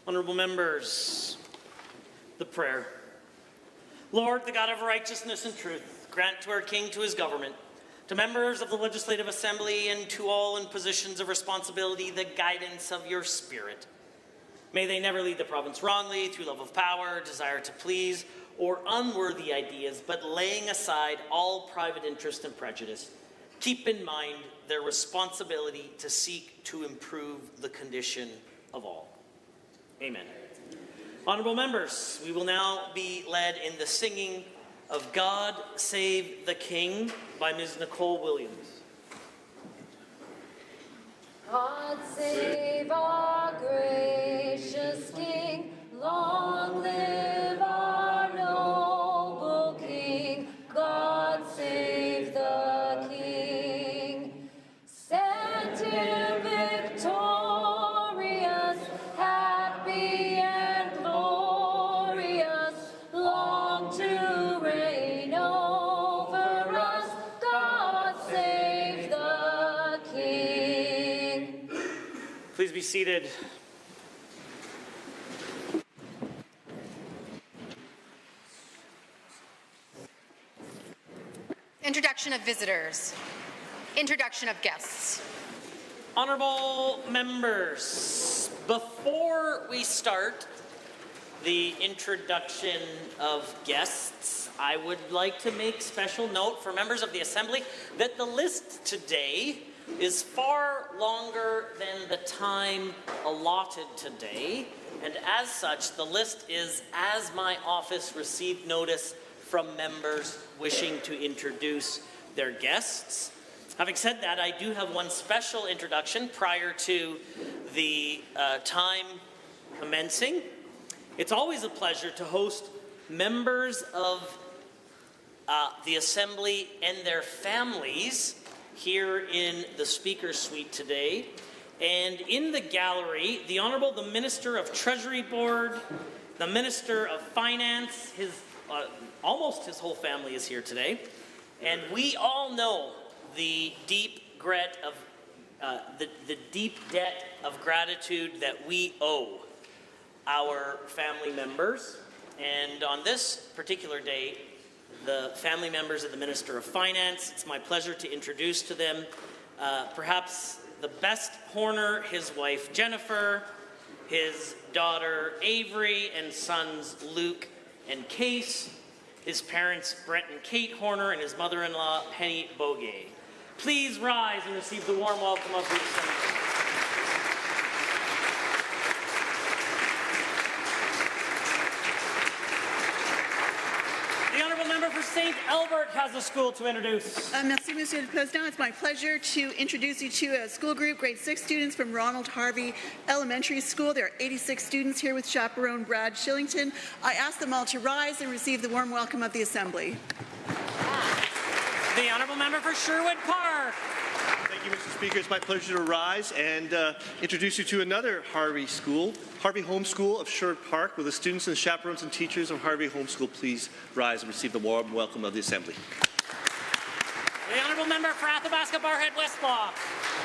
Honourable members, the prayer. Lord, the God of righteousness and truth, grant to our King, to his government, to members of the Legislative Assembly, and to all in positions of responsibility, the guidance of your Spirit. May they never lead the province wrongly through love of power, desire to please, or unworthy ideas, but laying aside all private interest and prejudice. Keep in mind their responsibility to seek to improve the condition of all. Amen. Honourable members, we will now be led in the singing of God Save the King by Ms. Nicole Williams. God save our gracious King, long live our noble King. God save the King. Send him victorious, happy and glorious, long to reign over us. God save the King. Please be seated. Introduction of visitors. Introduction of guests. Honourable members, before we start the introduction of guests, I would like to make special note for members of the Assembly that the list today is far longer than the time allotted today, and as such, the list is as my office received notice from members wishing to introduce their guests. Having said that, I do have one special introduction prior to the time commencing. It's always a pleasure to host members of the Assembly and their families here in the Speaker's Suite today. And in the gallery, the Honourable the Minister of Treasury Board, the Minister of Finance, almost his whole family is here today. And we all know the deep debt of gratitude that we owe our family members. And on this particular day, the family members of the Minister of Finance, it's my pleasure to introduce to them perhaps the best Horner, his wife Jennifer, his daughter Avery, and sons Luke and Case, his parents Brent and Kate Horner, and his mother-in-law Penny Bogey. Please rise and receive the warm welcome of the Assembly. St. Albert has a school to introduce. Merci, Monsieur le Président. It's my pleasure to introduce you to a school group, grade 6 students from Ronald Harvey Elementary School. There are 86 students here with chaperone Brad Shillington. I ask them all to rise and receive the warm welcome of the Assembly. The Honourable Member for Sherwood Park. Thank you, Mr. Speaker. It's my pleasure to rise and introduce you to another Harvey School, Harvey Home School of Sherwood Park. Will the students and chaperones and teachers of Harvey Home School please rise and receive the warm welcome of the Assembly. The Honourable Member for Athabasca Barhead Westlaw.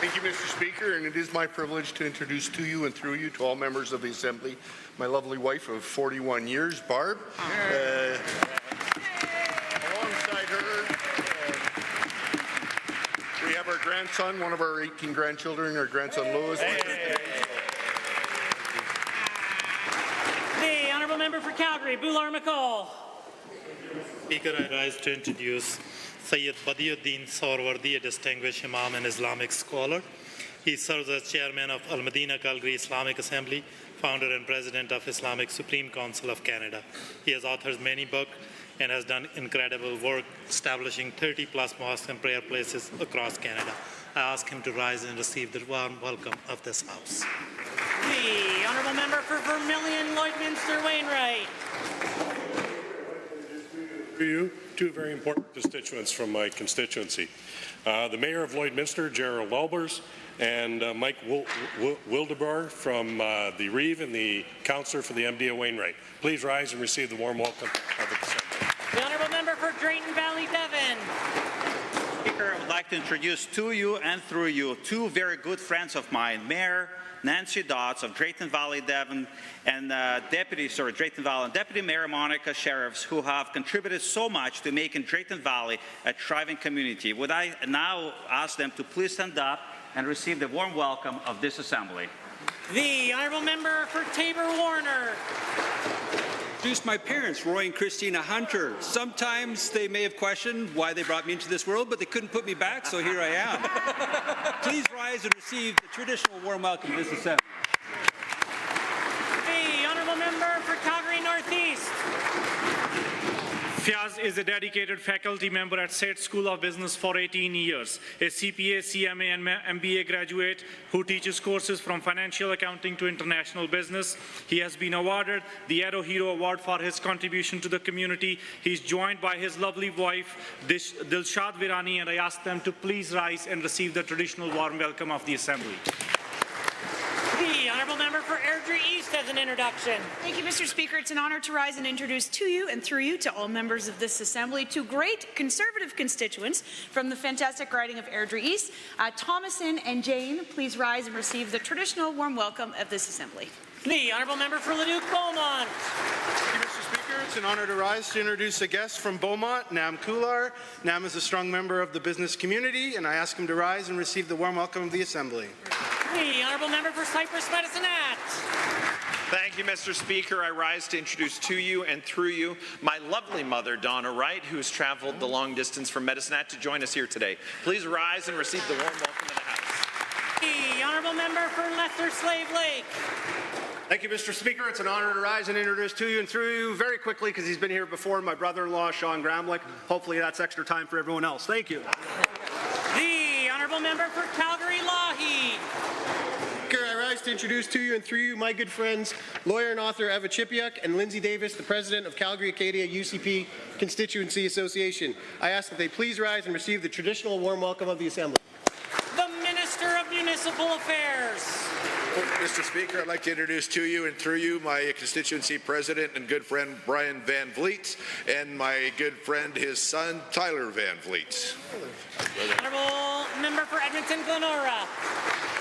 Thank you, Mr. Speaker, and it is my privilege to introduce to you and through you to all members of the Assembly my lovely wife of 41 years, Barb. Alongside her, we have our grandson, one of our 18 grandchildren, our grandson Louis. The Honourable Member for Calgary, Bular McCall. Speaker, I rise to introduce Sayyid Badiuddin Sarwardi, a distinguished Imam and Islamic scholar. He serves as chairman of Al-Madina Calgary Islamic Assembly, founder and president of Islamic Supreme Council of Canada. He has authored many books and has done incredible work establishing 30-plus mosques and prayer places across Canada. I ask him to rise and receive the warm welcome of this House. The Honourable Member for Vermilion Lloydminster Wainwright. For you, two very important constituents from my constituency. The Mayor of Lloydminster, Gerald Albers, and Mike Wildebauer from the Reeve and the Councillor for the MD of Wainwright. Please rise and receive the warm welcome of the Assembly. The Honourable Member for Drayton Valley Devon. Speaker, I would like like to introduce to you and through you two very good friends of mine, Mayor Nancy Dodds of Drayton Valley, Devon, and Deputy Mayor Monica Sheriffs, who have contributed so much to making Drayton Valley a thriving community. Would I now ask them to please stand up and receive the warm welcome of this assembly. The Honourable Member for Tabor-Warner. Introduce my parents, Roy and Christina Hunter. Sometimes they may have questioned why they brought me into this world, but they couldn't put me back, so here I am. Please rise and receive the traditional warm welcome of this assembly. The Honourable Member for Calgary Northeast. Fiaz is a dedicated faculty member at SAIT School of Business for 18 years, a CPA, CMA, and MBA graduate who teaches courses from financial accounting to international business. He has been awarded the Aero Hero Award for his contribution to the community. He's joined by his lovely wife, Dilshad Virani, and I ask them to please rise and receive the traditional warm welcome of the Assembly. The Honourable Member for Airdrie East has an introduction. Thank you, Mr. Speaker. It's an honour to rise and introduce to you and through you to all members of this Assembly two great Conservative constituents from the fantastic riding of Airdrie East. Thomason and Jane, please rise and receive the traditional warm welcome of this Assembly. The Honourable Member for Leduc-Beaumont. Thank you, Mr. Speaker. It's an honour to rise to introduce a guest from Beaumont, Nam Kular. Nam is a strong member of the business community, and I ask him to rise and receive the warm welcome of the Assembly. The Honourable Member for Cypress Medicine-Hat. Thank you, Mr. Speaker. I rise to introduce to you and through you my lovely mother, Donna Wright, who has traveled the long distance from Medicine-Hat to join us here today. Please rise and receive the warm welcome of the House. The Honourable Member for Lesser Slave Lake. Thank you, Mr. Speaker. It's an honour to rise and introduce to you and through you very quickly, because he's been here before, my brother-in-law, Sean Gramlich. Hopefully that's extra time for everyone else. Thank you. The Honourable Member for Calgary-Lougheed. I rise to introduce to you and through you my good friends, lawyer and author Eva Chipiuk and Lindsay Davis, the president of Calgary-Acadia UCP Constituency Association. I ask that they please rise and receive the traditional warm welcome of the Assembly. The Minister of Municipal Affairs. Mr. Speaker, I'd like to introduce to you and through you my constituency president and good friend Brian Van Vliet and my good friend, his son, Tyler Van Vliet. Honourable Member for Edmonton-Glenora.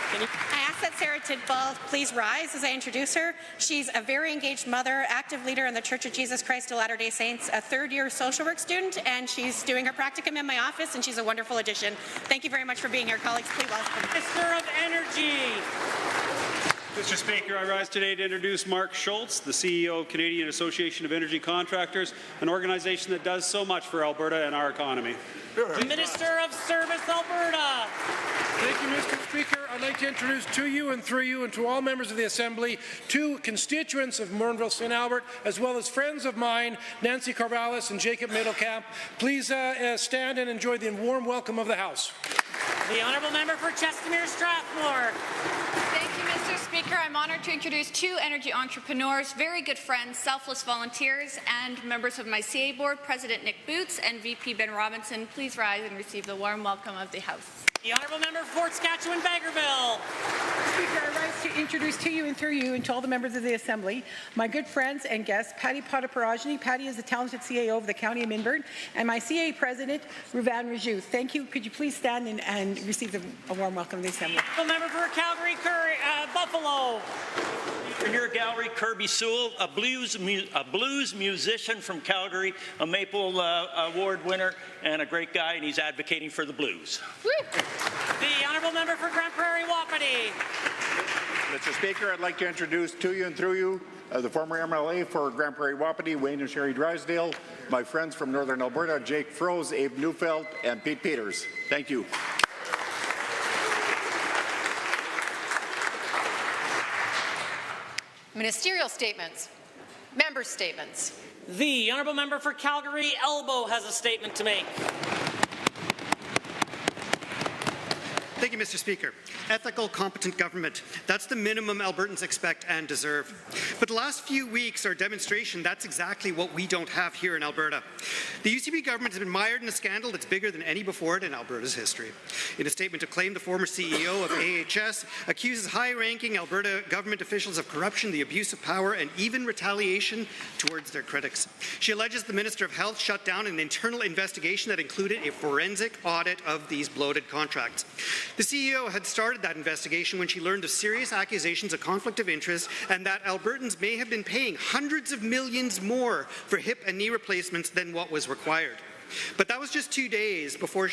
I ask that Sarah Tidball please rise as I introduce her. She's a very engaged mother, active leader in the Church of Jesus Christ of Latter-day Saints, a third-year social work student, and she's doing her practicum in my office, and she's a wonderful addition. Thank you very much for being here, colleagues. Please welcome. Minister of Energy. Mr. Speaker, I rise today to introduce Mark Schultz, the CEO of Canadian Association of Energy Contractors, an organization that does so much for Alberta and our economy. Minister of Service, Alberta. Thank you, Mr. Speaker. I'd like to introduce to you and through you and to all members of the Assembly two constituents of Morinville St. Albert, as well as friends of mine, Nancy Carvallis and Jacob Middlecamp. Please stand and enjoy the warm welcome of the House. The Honourable Member for Chestermere-Strathmore. Thank you, Mr. Speaker. I'm honoured to introduce two energy entrepreneurs, very good friends, selfless volunteers, and members of my CA board, President Nick Boots and VP Ben Robinson. Please rise and receive the warm welcome of the House. The Honourable Member for Fort Saskatchewan-Bagotville. Speaker, I rise to introduce to you and through you and to all the members of the Assembly my good friends and guests, Patty Potaparajani. Patty is the talented CAO of the County of Minburn, and my CA President, Ruvan Raju. Thank you. Could you please stand and receive a warm welcome of the Assembly. The Member for Buffalo. Here, Gallery Kirby Sewell, a blues musician from Calgary, a Maple Award winner, and a great guy, and he's advocating for the blues. Woo. The Honourable Member for Grand Prairie Wapiti. Mr. Speaker, I'd like to introduce to you and through you the former MLA for Grand Prairie Wapiti, Wayne and Sherry Drysdale, my friends from Northern Alberta, Jake Froese, Abe Neufeld, and Pete Peters. Thank you. Ministerial statements. Member statements. The Honourable Member for Calgary Elbow has a statement to make. Thank Thank you, Mr. Speaker. Ethical, competent government. That's the minimum Albertans expect and deserve. But the last few weeks are a demonstration that's exactly what we don't have here in Alberta. The UCP government has been mired in a scandal that's bigger than any before it in Alberta's history. In a statement to claim, the former CEO of AHS accuses high-ranking Alberta government officials of corruption, the abuse of power, and even retaliation towards their critics. She alleges the Minister of Health shut down an internal investigation that included a forensic audit of these bloated contracts. The CEO had started that investigation when she learned of serious accusations of conflict of interest and that Albertans may have been paying hundreds of millions more for hip and knee replacements than what was required. But that was just 2 days before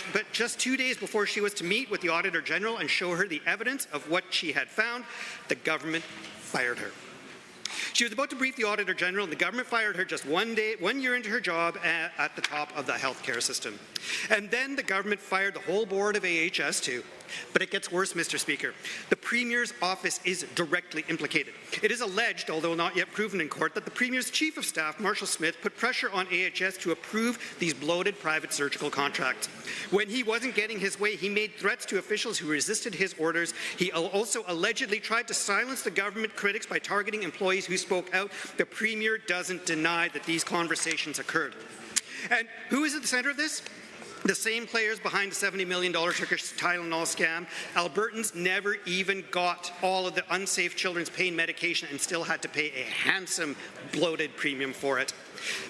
she was to meet with the Auditor General and show her the evidence of what she had found. The government fired her. She was about to brief the Auditor General, and the government fired her just 1 year into her job at the top of the healthcare system. And then the government fired the whole board of AHS too. But it gets worse, Mr. Speaker. The Premier's office is directly implicated. It is alleged, although not yet proven in court, that the Premier's Chief of Staff, Marshall Smith, put pressure on AHS to approve these bloated private surgical contracts. When he wasn't getting his way, he made threats to officials who resisted his orders. He also allegedly tried to silence the government critics by targeting employees who spoke out. The Premier doesn't deny that these conversations occurred. And who is at the centre of this? The same players behind the $70 million Turkish Tylenol scam. Albertans never even got all of the unsafe children's pain medication and still had to pay a handsome bloated premium for it.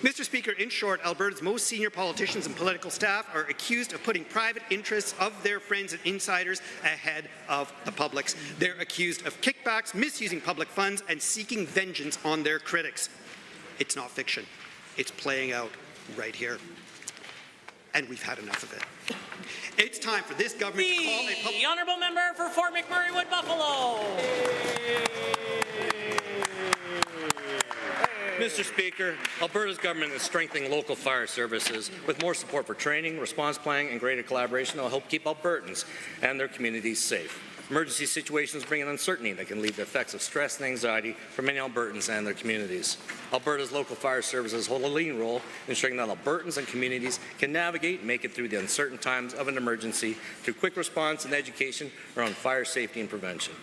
Mr. Speaker, in short, Alberta's most senior politicians and political staff are accused of putting private interests of their friends and insiders ahead of the public's. They're accused of kickbacks, misusing public funds, and seeking vengeance on their critics. It's not fiction. It's playing out right here. And we've had enough of it. It's time for this government to call a public... The Honourable Member for Fort McMurray Wood Buffalo. Mr. Speaker, Alberta's government is strengthening local fire services with more support for training, response planning, and greater collaboration that will help keep Albertans and their communities safe. Emergency situations bring an uncertainty that can lead to effects of stress and anxiety for many Albertans and their communities. Alberta's local fire services hold a leading role in ensuring that Albertans and communities can navigate and make it through the uncertain times of an emergency through quick response and education around fire safety and prevention.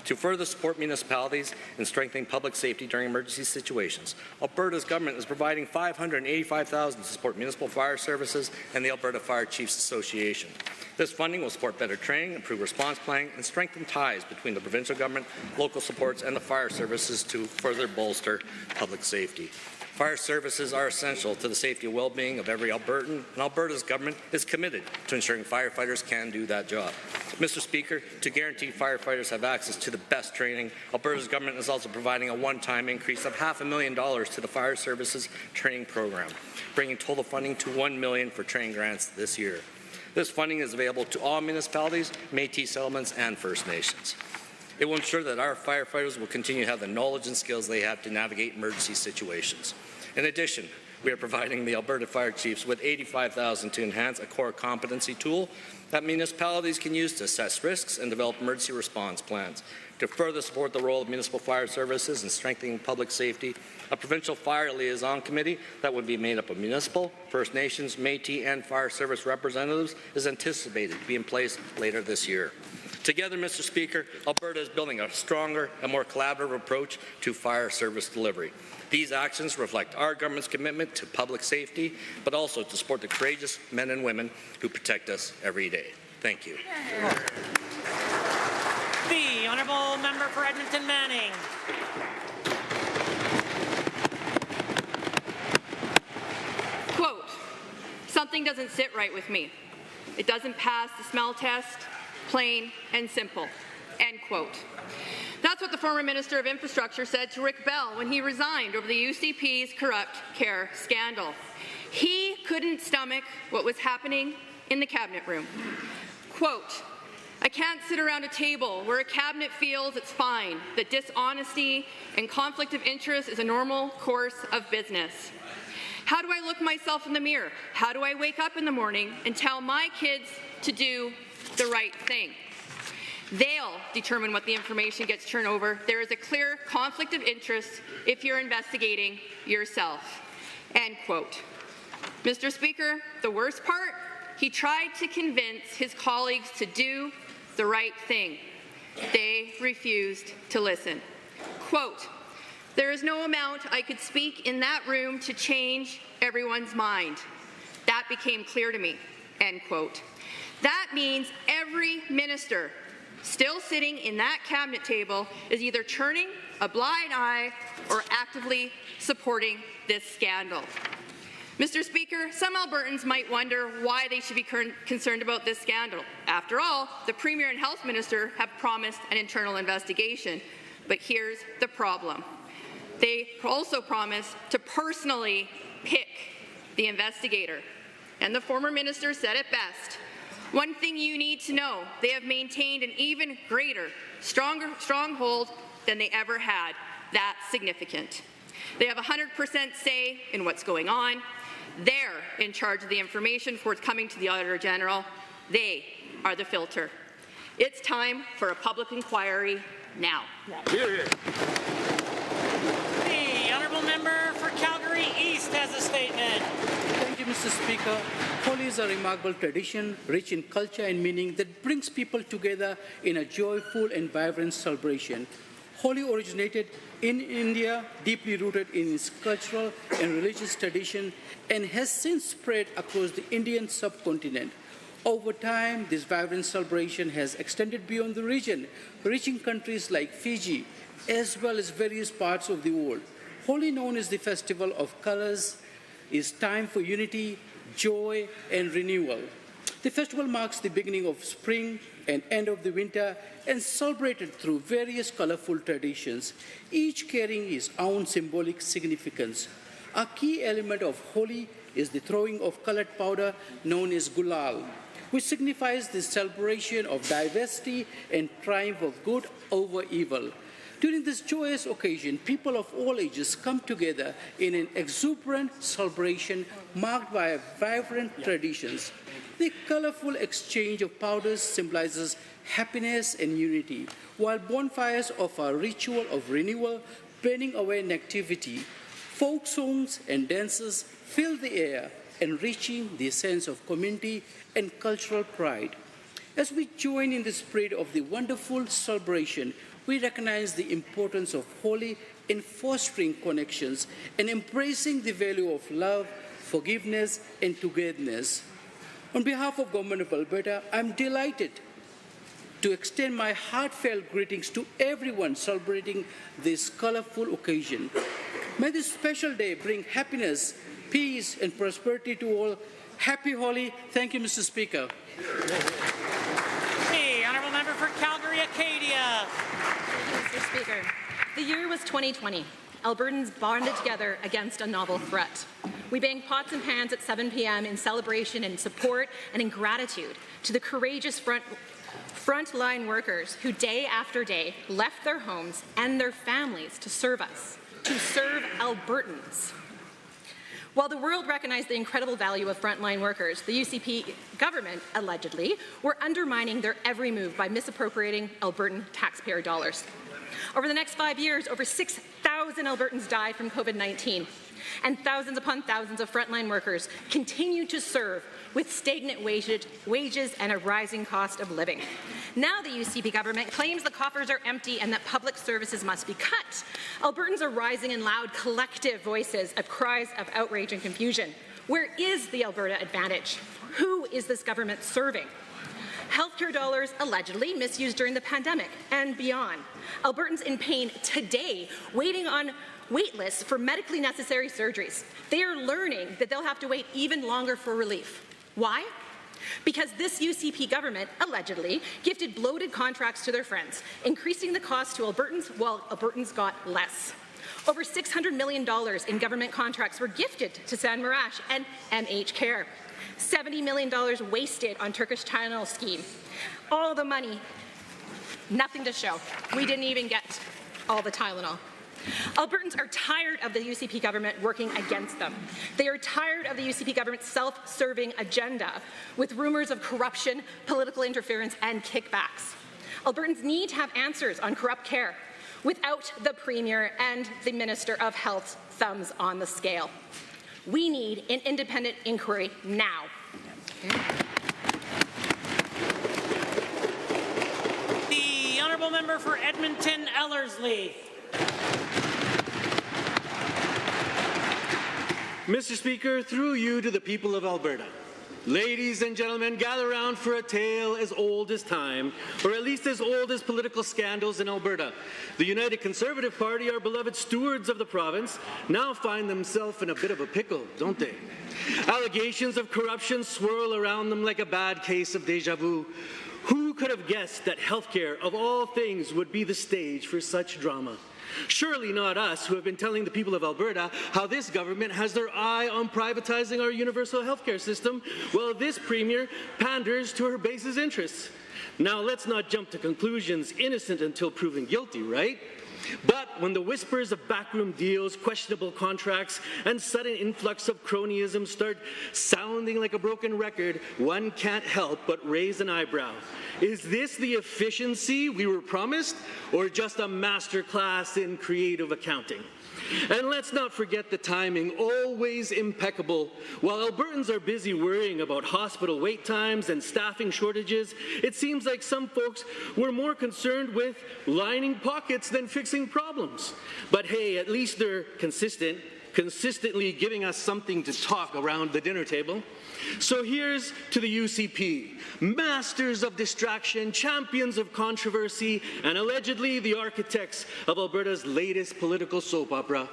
To further support municipalities in strengthening public safety during emergency situations, Alberta's government is providing $585,000 to support municipal fire services and the Alberta Fire Chiefs Association. This funding will support better training, improve response planning, and strengthen ties between the provincial government, local supports, and the fire services to further bolster public safety. Fire services are essential to the safety and well-being of every Albertan, and Alberta's government is committed to ensuring firefighters can do that job. Mr. Speaker, to guarantee firefighters have access to the best training, Alberta's government is also providing a one-time increase of $500,000 to the fire services training program, bringing total funding to $1 million for training grants this year. This funding is available to all municipalities, Métis settlements, and First Nations. It will ensure that our firefighters will continue to have the knowledge and skills they have to navigate emergency situations. In addition, we are providing the Alberta Fire Chiefs with $85,000 to enhance a core competency tool that municipalities can use to assess risks and develop emergency response plans. To further support the role of municipal fire services in strengthening public safety, a provincial fire liaison committee that would be made up of municipal, First Nations, Métis, and fire service representatives is anticipated to be in place later this year. Together, Mr. Speaker, Alberta is building a stronger and more collaborative approach to fire service delivery. These actions reflect our government's commitment to public safety, but also to support the courageous men and women who protect us every day. Thank you. The Honourable Member for Edmonton Manning. Quote, something doesn't sit right with me. It doesn't pass the smell test, plain and simple, end quote. That's what the former Minister of Infrastructure said to Rick Bell when he resigned over the UCP's corrupt care scandal. He couldn't stomach what was happening in the cabinet room. Quote, I can't sit around a table where a cabinet feels it's fine, that dishonesty and conflict of interest is a normal course of business. How do I look myself in the mirror? How do I wake up in the morning and tell my kids to do the right thing? They'll determine what the information gets turned over. There is a clear conflict of interest if you're investigating yourself. End quote. Mr. Speaker, the worst part, he tried to convince his colleagues to do the right thing. They refused to listen. Quote, "There is no amount I could speak in that room to change everyone's mind. That became clear to me," end quote. That means every minister still sitting in that cabinet table is either turning a blind eye or actively supporting this scandal. Mr. Speaker, some Albertans might wonder why they should be concerned about this scandal. After all, the Premier and Health Minister have promised an internal investigation. But here's the problem. They also promised to personally pick the investigator. And the former minister said it best. One thing you need to know, they have maintained an even greater, stronghold than they ever had. That's significant. They have 100% say in what's going on. They're in charge of the information forthcoming to the Auditor General. They are the filter. It's time for a public inquiry now. The honourable member for Calgary East has a statement. Thank you, Mr. Speaker. Holi is a remarkable tradition, rich in culture and meaning, that brings people together in a joyful and vibrant celebration. Holi originated in India, deeply rooted in its cultural and religious tradition, and has since spread across the Indian subcontinent. Over time, this vibrant celebration has extended beyond the region, reaching countries like Fiji, as well as various parts of the world. Holi, known as the Festival of Colors, is time for unity, joy, and renewal. The festival marks the beginning of spring and end of the winter, and celebrated through various colorful traditions, each carrying its own symbolic significance. A key element of Holi is the throwing of colored powder known as gulal, which signifies the celebration of diversity and triumph of good over evil. During this joyous occasion, people of all ages come together in an exuberant celebration marked by vibrant traditions. The colorful exchange of powders symbolizes happiness and unity, while bonfires offer a ritual of renewal, burning away negativity. Folk songs and dances fill the air, enriching the sense of community and cultural pride. As we join in the spirit of the wonderful celebration, we recognize the importance of Holi in fostering connections and embracing the value of love, forgiveness, and togetherness. On behalf of Government of Alberta, I'm delighted to extend my heartfelt greetings to everyone celebrating this colorful occasion. May this special day bring happiness, peace, and prosperity to all. Happy Holi. Thank you, Mr. Speaker. Hey, honourable member for Calgary Acadia. Mr. Speaker, the year was 2020. Albertans bonded together against a novel threat. We banged pots and pans at 7 p.m. in celebration and support and in gratitude to the courageous frontline workers who day after day left their homes and their families to serve us, to serve Albertans. While the world recognized the incredible value of frontline workers, the UCP government, allegedly, were undermining their every move by misappropriating Albertan taxpayer dollars. Over the next 5 years, over 6,000 Albertans died from COVID-19, and thousands upon thousands of frontline workers continue to serve with stagnant wages and a rising cost of living. Now the UCP government claims the coffers are empty and that public services must be cut. Albertans are rising in loud collective voices of cries of outrage and confusion. Where is the Alberta advantage? Who is this government serving? Healthcare dollars allegedly misused during the pandemic and beyond. Albertans in pain today, waiting on wait lists for medically necessary surgeries. They are learning that they'll have to wait even longer for relief. Why? Because this UCP government allegedly gifted bloated contracts to their friends, increasing the cost to Albertans while Albertans got less. Over $600 million in government contracts were gifted to San Marash and MH Care. $70 million wasted on Turkish Tylenol scheme. All the money, nothing to show. We didn't even get all the Tylenol. Albertans are tired of the UCP government working against them. They are tired of the UCP government's self-serving agenda with rumors of corruption, political interference, and kickbacks. Albertans need to have answers on corrupt care without the Premier and the Minister of Health's thumbs on the scale. We need an independent inquiry now. member for Edmonton Ellerslie. Mr. Speaker, through you to the people of Alberta. Ladies and gentlemen, gather round for a tale as old as time, or at least as old as political scandals in Alberta. The United Conservative Party, our beloved stewards of the province, now find themselves in a bit of a pickle, don't they? Allegations of corruption swirl around them like a bad case of deja vu. Who could have guessed that healthcare, of all things, would be the stage for such drama? Surely not us, who have been telling the people of Alberta how this government has their eye on privatizing our universal healthcare system, while this premier panders to her base's interests. Now, let's not jump to conclusions, innocent until proven guilty, right? But when the whispers of backroom deals, questionable contracts, and sudden influx of cronyism start sounding like a broken record, one can't help but raise an eyebrow. Is this the efficiency we were promised, or just a masterclass in creative accounting? And let's not forget the timing, always impeccable. While Albertans are busy worrying about hospital wait times and staffing shortages, it seems like some folks were more concerned with lining pockets than fixing problems. But hey, at least they're consistently giving us something to talk around the dinner table. So here's to the UCP, masters of distraction, champions of controversy, and allegedly the architects of Alberta's latest political soap opera.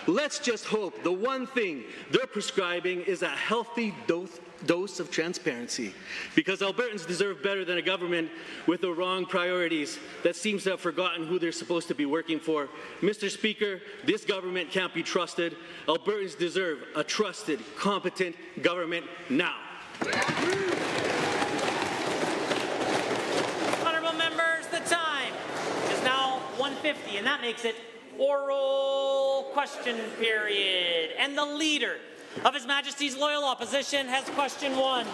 Let's just hope the one thing they're prescribing is a healthy dose of transparency, because Albertans deserve better than a government with the wrong priorities that seems to have forgotten who they're supposed to be working for. Mr. Speaker, this government can't be trusted. Albertans deserve a trusted, competent government now. Honourable members, the time is now 1:50, and that makes it oral question period. And the leader of His Majesty's Loyal Opposition has question 1.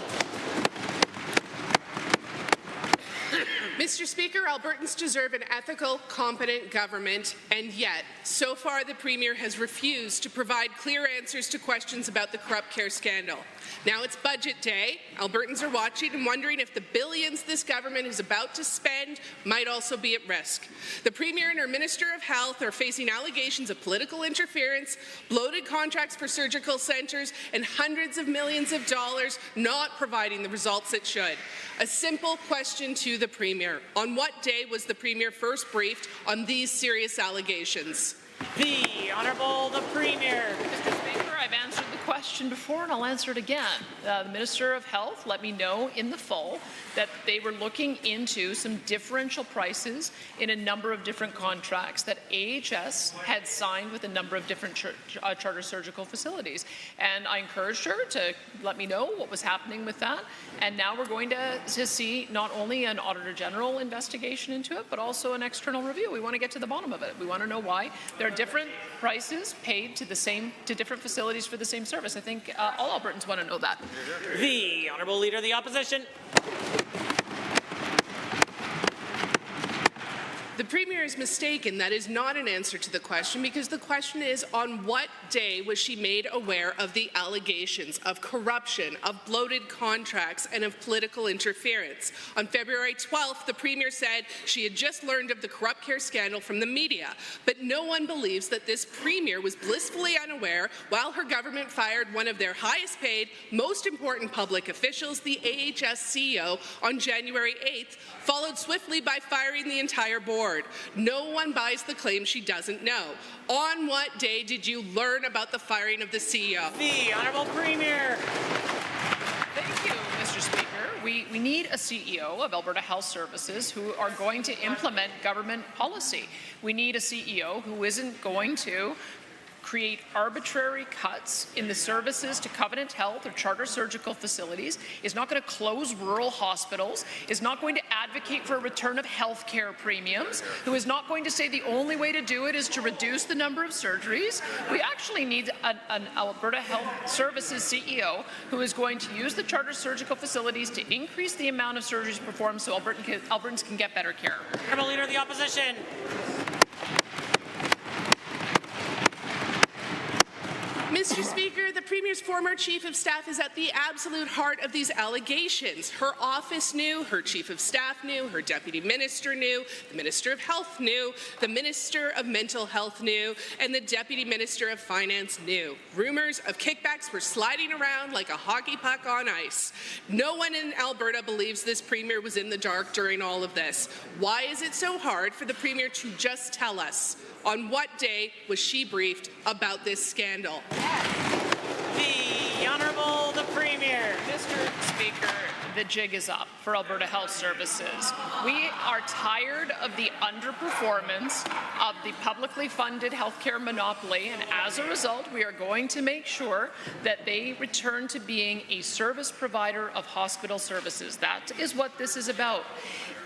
Mr. Speaker, Albertans deserve an ethical, competent government, and yet, so far the Premier has refused to provide clear answers to questions about the corrupt care scandal. Now it's budget day. Albertans are watching and wondering if the billions this government is about to spend might also be at risk. The Premier and her Minister of Health are facing allegations of political interference, bloated contracts for surgical centres, and hundreds of millions of dollars not providing the results it should. A simple question to the Premier. On what day was the Premier first briefed on these serious allegations? The Honourable the Premier. Mr. Speaker, I've answered the question before and I'll answer it again. The Minister of Health let me know in the fall that they were looking into some differential prices in a number of different contracts that AHS had signed with a number of different charter surgical facilities. And I encouraged her to let me know what was happening with that. And now we're going to see not only an Auditor General investigation into it, but also an external review. We want to get to the bottom of it. We want to know why there are different prices paid to different facilities for the same service. I think all Albertans want to know that. The Honourable Leader of the Opposition. The Premier is mistaken. That is not an answer to the question, because the question is, on what day was she made aware of the allegations of corruption, of bloated contracts, and of political interference? On February 12th, the Premier said she had just learned of the corrupt care scandal from the media, but no one believes that this Premier was blissfully unaware while her government fired one of their highest paid, most important public officials, the AHS CEO, on January 8th, followed swiftly by firing the entire board. No one buys the claim she doesn't know. On what day did you learn about the firing of the CEO? The Honourable Premier. Thank you, Mr. Speaker. We need a CEO of Alberta Health Services who are going to implement government policy. We need a CEO who isn't going to create arbitrary cuts in the services to Covenant Health or charter surgical facilities, is not going to close rural hospitals, is not going to advocate for a return of health care premiums, who is not going to say the only way to do it is to reduce the number of surgeries. We actually need an Alberta Health Services CEO who is going to use the charter surgical facilities to increase the amount of surgeries performed so Albertans can get better care. Honourable Leader of the Opposition. Mr. Speaker, the Premier's former Chief of Staff is at the absolute heart of these allegations. Her office knew, her Chief of Staff knew, her Deputy Minister knew, the Minister of Health knew, the Minister of Mental Health knew, and the Deputy Minister of Finance knew. Rumors of kickbacks were sliding around like a hockey puck on ice. No one in Alberta believes this Premier was in the dark during all of this. Why is it so hard for the Premier to just tell us? On what day was she briefed about this scandal? The Honourable the Premier. Mr. Speaker, the jig is up for Alberta Health Services. We are tired of the underperformance of the publicly funded healthcare monopoly, and as a result, we are going to make sure that they return to being a service provider of hospital services. That is what this is about.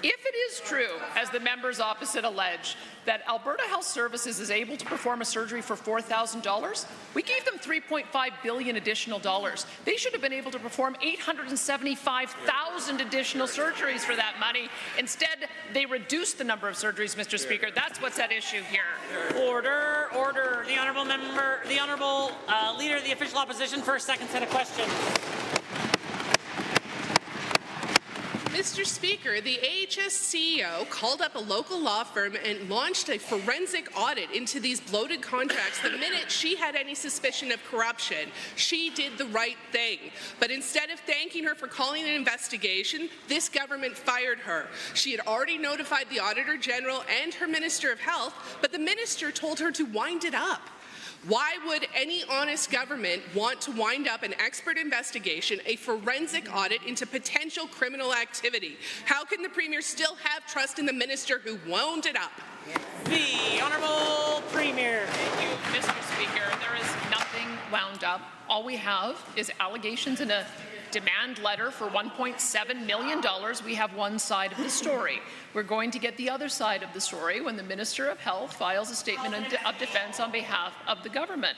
If it is true, as the members opposite allege, that Alberta Health Services is able to perform a surgery for $4,000, we gave them $3.5 billion additional dollars. They should have been able to perform 875,000 additional surgeries for that money. Instead, they reduced the number of surgeries, Mr. Speaker. That's what's at issue here. Order, order. The Honourable Member, the Honourable Leader of the Official Opposition for a second set of questions. Mr. Speaker, the AHS CEO called up a local law firm and launched a forensic audit into these bloated contracts the minute she had any suspicion of corruption. She did the right thing. But instead of thanking her for calling an investigation, this government fired her. She had already notified the Auditor General and her Minister of Health, but the minister told her to wind it up. Why would any honest government want to wind up an expert investigation, a forensic audit into potential criminal activity? How can the Premier still have trust in the minister who wound it up? The Honourable Premier. Thank you, Mr. Speaker. There is nothing wound up. All we have is allegations in a demand letter for $1.7 million. We have one side of the story. We're going to get the other side of the story when the Minister of Health files a statement of defense on behalf of the government.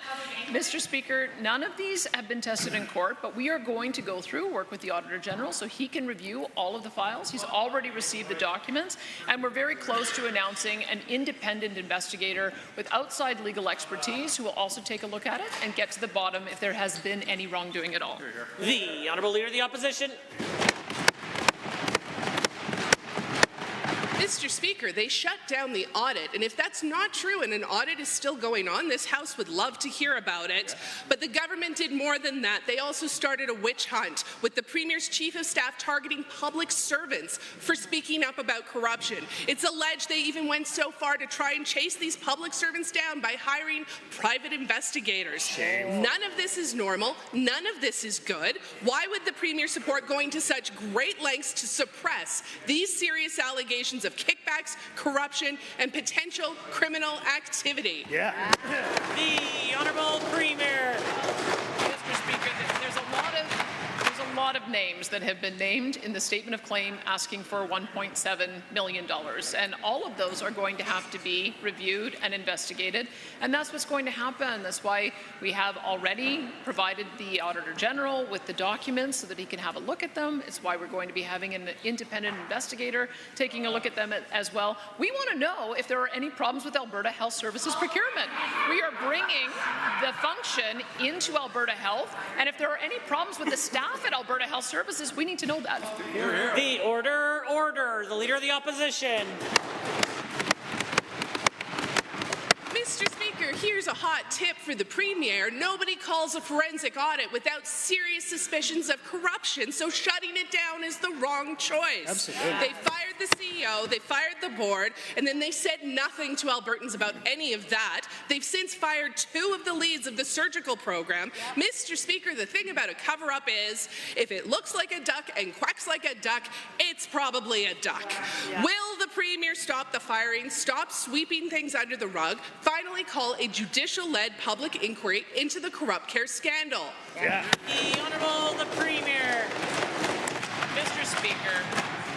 Mr. Speaker, none of these have been tested in court, but we are going to go through, work with the Auditor General so he can review all of the files. He's already received the documents, and we're very close to announcing an independent investigator with outside legal expertise who will also take a look at it and get to the bottom if there has been any wrongdoing at all. The Honourable Leader of the Opposition. Mr. Speaker, they shut down the audit, and if that's not true and an audit is still going on, this House would love to hear about it. But the government did more than that. They also started a witch hunt with the Premier's Chief of Staff targeting public servants for speaking up about corruption. It's alleged they even went so far to try and chase these public servants down by hiring private investigators. None of this is normal. None of this is good. Why would the Premier support going to such great lengths to suppress these serious allegations of kickbacks, corruption, and potential criminal activity? The Honourable Premier. Mr. Speaker, there's a lot of names that have been named in the statement of claim asking for $1.7 million, and all of those are going to have to be reviewed and investigated, and that's what's going to happen. That's why we have already provided the Auditor General with the documents so that he can have a look at them. It's why we're going to be having an independent investigator taking a look at them as well. We want to know if there are any problems with Alberta Health Services procurement. We are bringing the function into Alberta Health, and if there are any problems with the staff at Alberta Health Services, we need to know that. The order. The Leader of the Opposition. Mr. Speaker, here's a hot tip for the Premier. Nobody calls a forensic audit without serious suspicions of corruption, so shutting it down is the wrong choice. Absolutely. They fired the CEO, they fired the board, and then they said nothing to Albertans about any of that. They've since fired 2 of the leads of the surgical program. Mr. Speaker, the thing about a cover-up is, if it looks like a duck and quacks like a duck, it's probably a duck. Will the Premier stop the firing, stop sweeping things under the rug, finally call a judicial-led public inquiry into the corrupt care scandal? The Honourable the Premier. Mr. Speaker,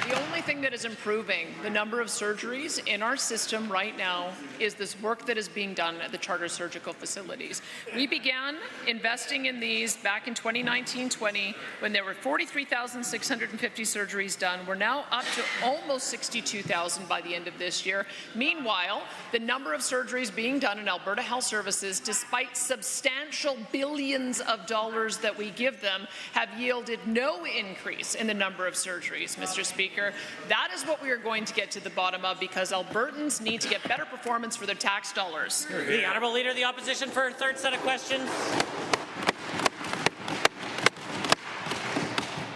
The only thing that is improving the number of surgeries in our system right now is this work that is being done at the charter surgical facilities. We began investing in these back in 2019-20 when there were 43,650 surgeries done. We're now up to almost 62,000 by the end of this year. Meanwhile, the number of surgeries being done in Alberta Health Services, despite substantial billions of dollars that we give them, have yielded no increase in the number of surgeries, Mr. Speaker. That is what we are going to get to the bottom of, because Albertans need to get better performance for their tax dollars. The Honourable Leader of the Opposition for a third set of questions.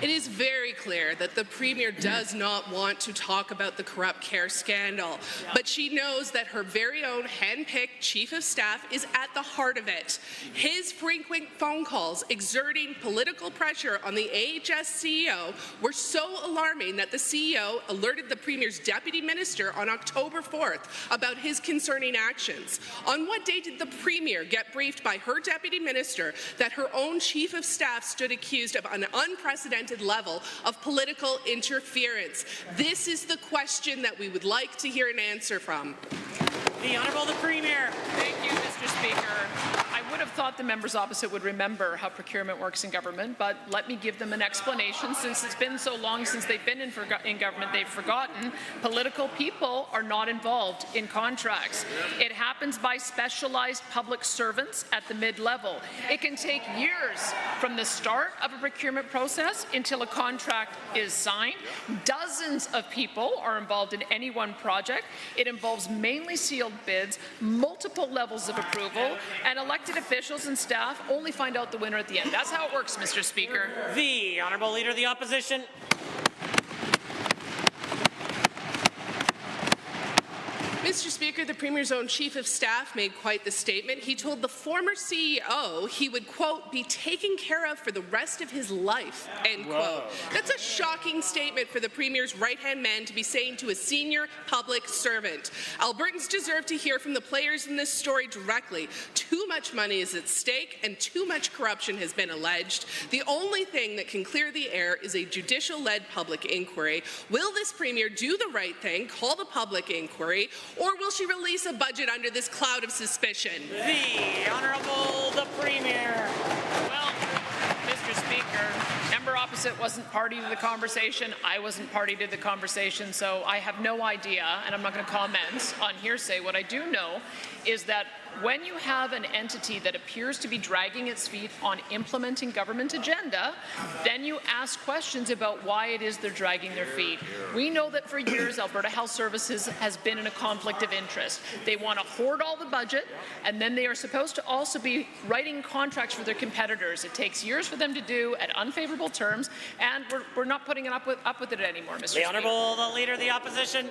It is very clear that the Premier does not want to talk about the corrupt care scandal, but she knows that her very own hand-picked Chief of Staff is at the heart of it. His frequent phone calls exerting political pressure on the AHS CEO were so alarming that the CEO alerted the Premier's Deputy Minister on October 4th about his concerning actions. On what day did the Premier get briefed by her Deputy Minister that her own Chief of Staff stood accused of an unprecedented level of political interference? This is the question that we would like to hear an answer from. The Honourable the Premier. Thank you, Mr. Speaker. I would have thought the members opposite would remember how procurement works in government, but let me give them an explanation. Since it's been so long since they've been in government, they've forgotten. Political people are not involved in contracts. It happens by specialized public servants at the mid-level. It can take years from the start of a procurement process until a contract is signed. Dozens of people are involved in any one project. It involves mainly sealed bids, multiple levels of approval, and elected officials and staff only find out the winner at the end. That's how it works, Mr. Speaker. The Honourable Leader of the Opposition. Mr. Speaker, the Premier's own Chief of Staff made quite the statement. He told the former CEO he would, quote, be taken care of for the rest of his life, end quote. That's a shocking statement for the Premier's right-hand man to be saying to a senior public servant. Albertans deserve to hear from the players in this story directly. Too much money is at stake and too much corruption has been alleged. The only thing that can clear the air is a judicial-led public inquiry. Will this Premier do the right thing, call the public inquiry, or will she release a budget under this cloud of suspicion? The Honourable the Premier. Well, Mr. Speaker, member opposite wasn't party to the conversation. I wasn't party to the conversation, so I have no idea, and I'm not going to comment on hearsay. What I do know is that when you have an entity that appears to be dragging its feet on implementing government agenda, then you ask questions about why it is they're dragging their feet. We know that for years Alberta Health Services has been in a conflict of interest. They want to hoard all the budget, and then they are supposed to also be writing contracts for their competitors. It takes years for them to do at unfavorable terms, and we're not putting up with it anymore, Mr. Speaker. The Honourable the Leader of the Opposition.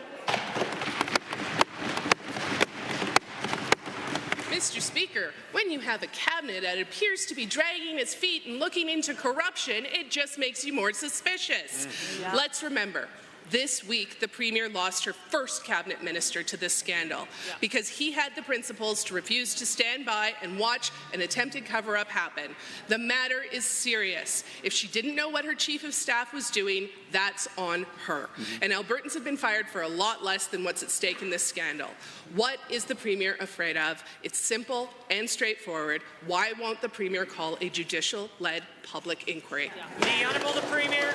Mr. Speaker, when you have a cabinet that appears to be dragging its feet and looking into corruption, it just makes you more suspicious. Let's remember, this week, the Premier lost her first cabinet minister to this scandal because he had the principles to refuse to stand by and watch an attempted cover-up happen. The matter is serious. If she didn't know what her Chief of Staff was doing, that's on her. And Albertans have been fired for a lot less than what's at stake in this scandal. What is the Premier afraid of? It's simple and straightforward. Why won't the Premier call a judicial-led public inquiry? The Honourable the Premier.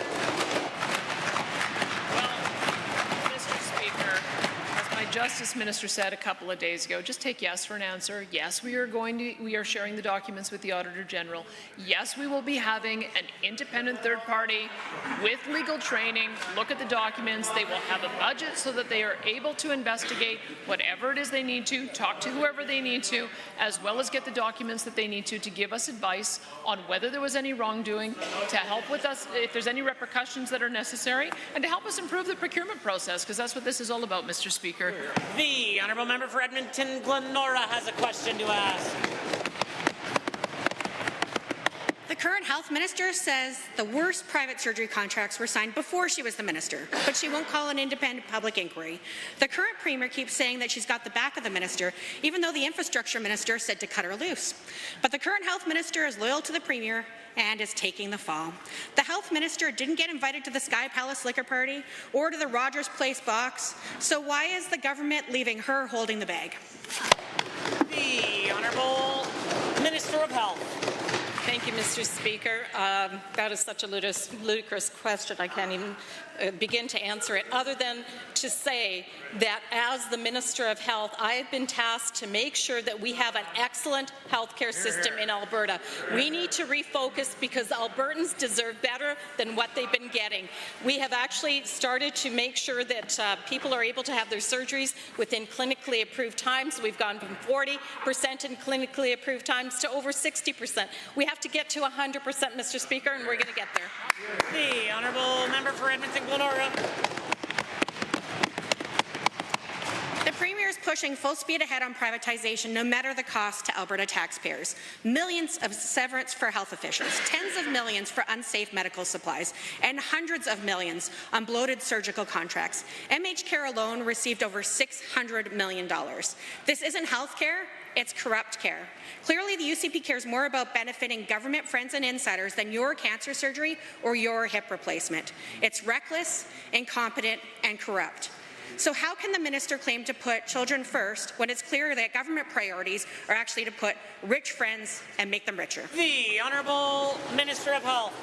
Justice Minister said a couple of days ago, just take yes for an answer. Yes, we are sharing the documents with the Auditor General. Yes, we will be having an independent third party with legal training look at the documents. They will have a budget so that they are able to investigate whatever it is they need to, talk to whoever they need to, as well as get the documents that they need to give us advice on whether there was any wrongdoing, to help with us if there's any repercussions that are necessary, and to help us improve the procurement process, because that's what this is all about, Mr. Speaker. The Honourable Member for Edmonton Glenora has a question to ask. the current health minister says the worst private surgery contracts were signed before she was the minister, but she won't call an independent public inquiry. The current premier keeps saying that she's got the back of the minister, even though the infrastructure minister said to cut her loose. But the current health minister is loyal to the premier and is taking the fall. The health minister didn't get invited to the Sky Palace liquor party or to the Rogers Place box, so why is the government leaving her holding the bag? The Honourable Minister of Health. Thank you, Mr. Speaker. That is such a ludicrous question. I can't even begin to answer it, other than to say that as the Minister of Health, I have been tasked to make sure that we have an excellent healthcare system in Alberta. We need to refocus because Albertans deserve better than what they've been getting. We have actually started to make sure that people are able to have their surgeries within clinically approved times. We've gone from 40% in clinically approved times to over 60%. We have to get to 100%, Mr. Speaker, and we're going to get there. The Honourable Member for Edmonton-Glenora. The Premier is pushing full speed ahead on privatization, no matter the cost to Alberta taxpayers. Millions of severance for health officials, tens of millions for unsafe medical supplies, and hundreds of millions on bloated surgical contracts. MHCare alone received over $600 million. This isn't health care. It's corrupt care. Clearly, the UCP cares more about benefiting government friends and insiders than your cancer surgery or your hip replacement. It's reckless, incompetent, and corrupt. So how can the minister claim to put children first when it's clear that government priorities are actually to put rich friends and make them richer? The Honourable Minister of Health.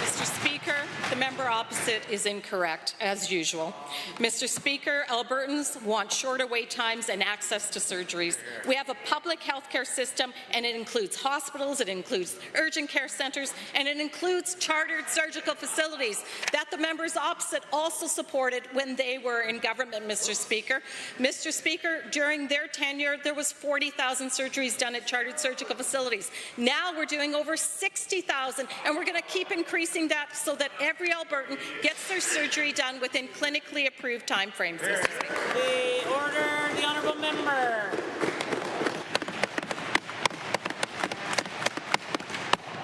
Mr. Speaker, the member opposite is incorrect, as usual. Mr. Speaker, Albertans want shorter wait times and access to surgeries. We have a public health care system, and it includes hospitals, it includes urgent care centres, and it includes chartered surgical facilities that the members opposite also supported when they were in government, Mr. Speaker. Mr. Speaker, during their tenure, there was 40,000 surgeries done at chartered surgical facilities. Now we're doing over 60,000, and we're going to keep increasing that so that every Albertan gets their surgery done within clinically approved timeframes. The order, the Honourable Member.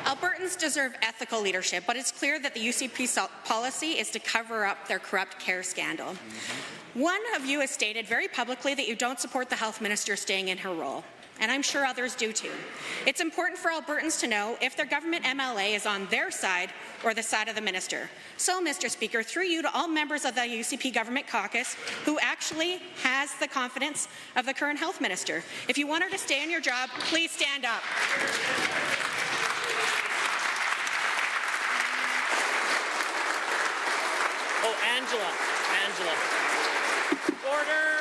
Albertans deserve ethical leadership, but it's clear that the UCP's policy is to cover up their corrupt care scandal. One of you has stated very publicly that you don't support the health minister staying in her role, and I'm sure others do too. It's important for Albertans to know if their government MLA is on their side or the side of the minister. So, Mr. Speaker, through you to all members of the UCP Government Caucus who actually has the confidence of the current health minister, if you want her to stay in your job, please stand up. Oh, Angela. Order.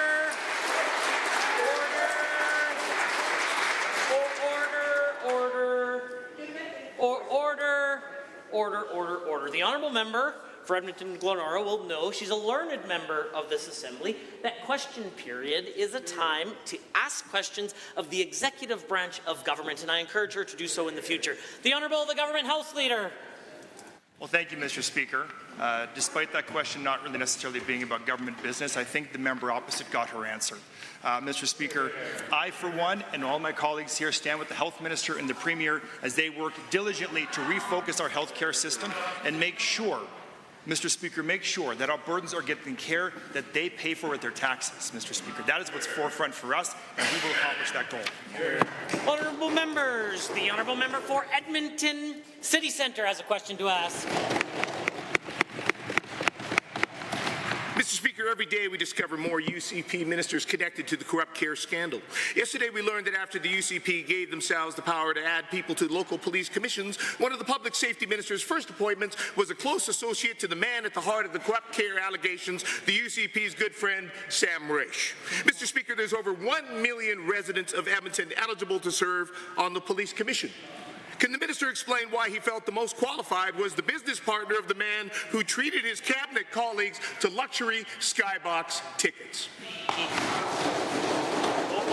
Order. The Honourable Member for Edmonton-Glenora will know, she's a learned member of this Assembly, that question period is a time to ask questions of the executive branch of government, and I encourage her to do so in the future. The Honourable, the Government House Leader. Well, thank you, Mr. Speaker. Despite that question not really necessarily being about government business, I think the member opposite got her answer. Mr. Speaker, I, for one, and all my colleagues here stand with the Health Minister and the Premier as they work diligently to refocus our health care system and make sure, Mr. Speaker, make sure that Albertans are getting care that they pay for with their taxes, Mr. Speaker. That is what's forefront for us, and we will accomplish that goal. Honourable members, the Honourable Member for Edmonton City Centre has a question to ask. Mr. Speaker, every day we discover more UCP ministers connected to the corrupt care scandal. Yesterday we learned that after the UCP gave themselves the power to add people to local police commissions, one of the public safety minister's first appointments was a close associate to the man at the heart of the corrupt care allegations, the UCP's good friend, Sam Risch. Mr. Speaker, there's over 1 million residents of Edmonton eligible to serve on the police commission. Can the minister explain why he felt the most qualified was the business partner of the man who treated his cabinet colleagues to luxury skybox tickets?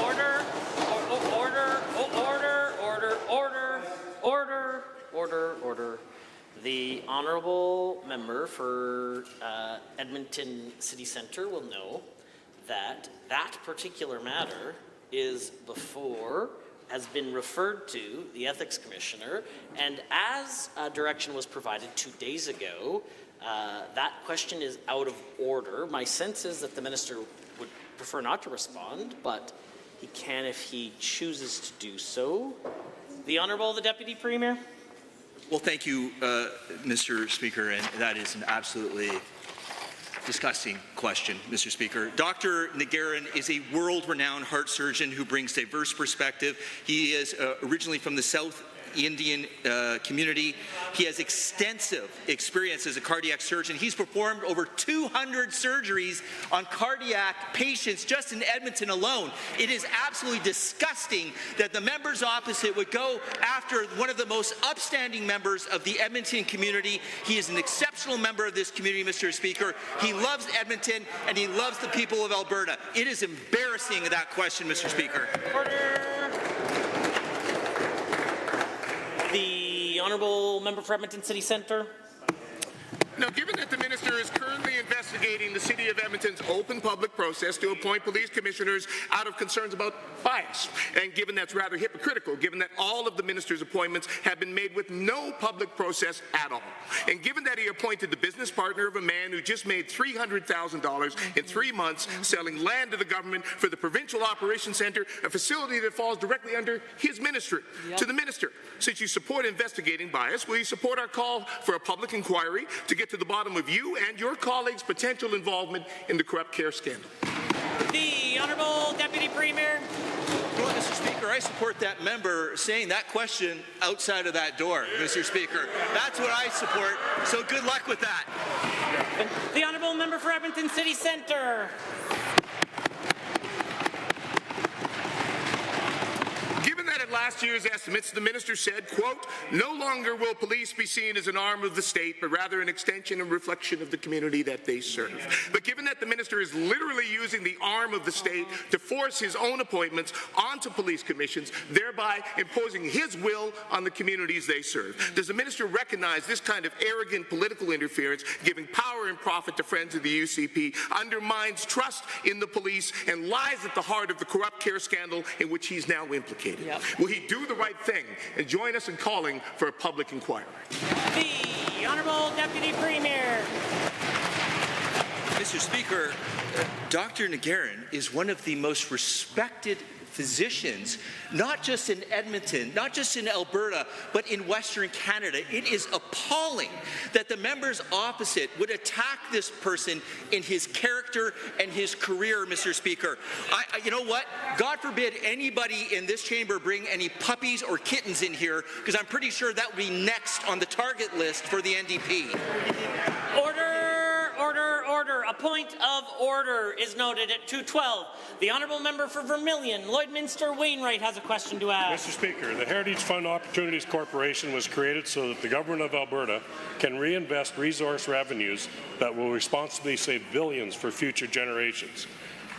Order. The Honourable Member for Edmonton City Centre will know that that particular matter is before has been referred to the Ethics Commissioner, and as direction was provided 2 days ago, that question is out of order. My sense is that the Minister would prefer not to respond, but he can if he chooses to do so. The Honourable the Deputy Premier. Well, thank you, Mr. Speaker, and that is an absolutely disgusting question, Mr. Speaker. Dr. Nagarin is a world-renowned heart surgeon who brings diverse perspective. He is originally from the South Indian community. He has extensive experience as a cardiac surgeon. He's performed over 200 surgeries on cardiac patients just in Edmonton alone. It is absolutely disgusting that the members opposite would go after one of the most upstanding members of the Edmonton community. He is an exceptional member of this community, Mr. Speaker. He loves Edmonton and he loves the people of Alberta. It is embarrassing, that question, Mr. Speaker. Order. The Honourable Member for Edmonton City Centre. Now, given that the Minister is currently investigating the City of Edmonton's open public process to appoint police commissioners out of concerns about bias, and given that's rather hypocritical, given that all of the Minister's appointments have been made with no public process at all, and given that he appointed the business partner of a man who just made $300,000 in 3 months selling land to the government for the Provincial Operations Centre, a facility that falls directly under his ministry. To the Minister, since you support investigating bias, will you support our call for a public inquiry to get to the bottom of you and your colleagues' potential involvement in the corrupt care scandal? The Honourable Deputy Premier. Well, Mr. Speaker, I support that member saying that question outside of that door, Mr. Speaker. That's what I support, so good luck with that. The Honourable Member for Edmonton City Centre. Given that at last year's estimates, the Minister said, quote, "No longer will police be seen as an arm of the state, but rather an extension and reflection of the community that they serve." But given that the Minister is literally using the arm of the state to force his own appointments onto police commissions, thereby imposing his will on the communities they serve, does the Minister recognize this kind of arrogant political interference, giving power and profit to friends of the UCP, undermines trust in the police and lies at the heart of the corrupt care scandal in which he's now implicated? Yep. Will he do the right thing and join us in calling for a public inquiry? The Honourable Deputy Premier. Mr. Speaker, Dr. Nagarin is one of the most respected physicians, not just in Edmonton, not just in Alberta, but in Western Canada. It is appalling that the members opposite would attack this person in his character and his career, Mr. Speaker. You know what? God forbid anybody in this chamber bring any puppies or kittens in here, because I'm pretty sure that would be next on the target list for the NDP. Order. A point of order is noted at 2:12. The Honourable Member for Vermilion, Lloydminster Wainwright, has a question to ask. Mr. Speaker, the Heritage Fund Opportunities Corporation was created so that the Government of Alberta can reinvest resource revenues that will responsibly save billions for future generations.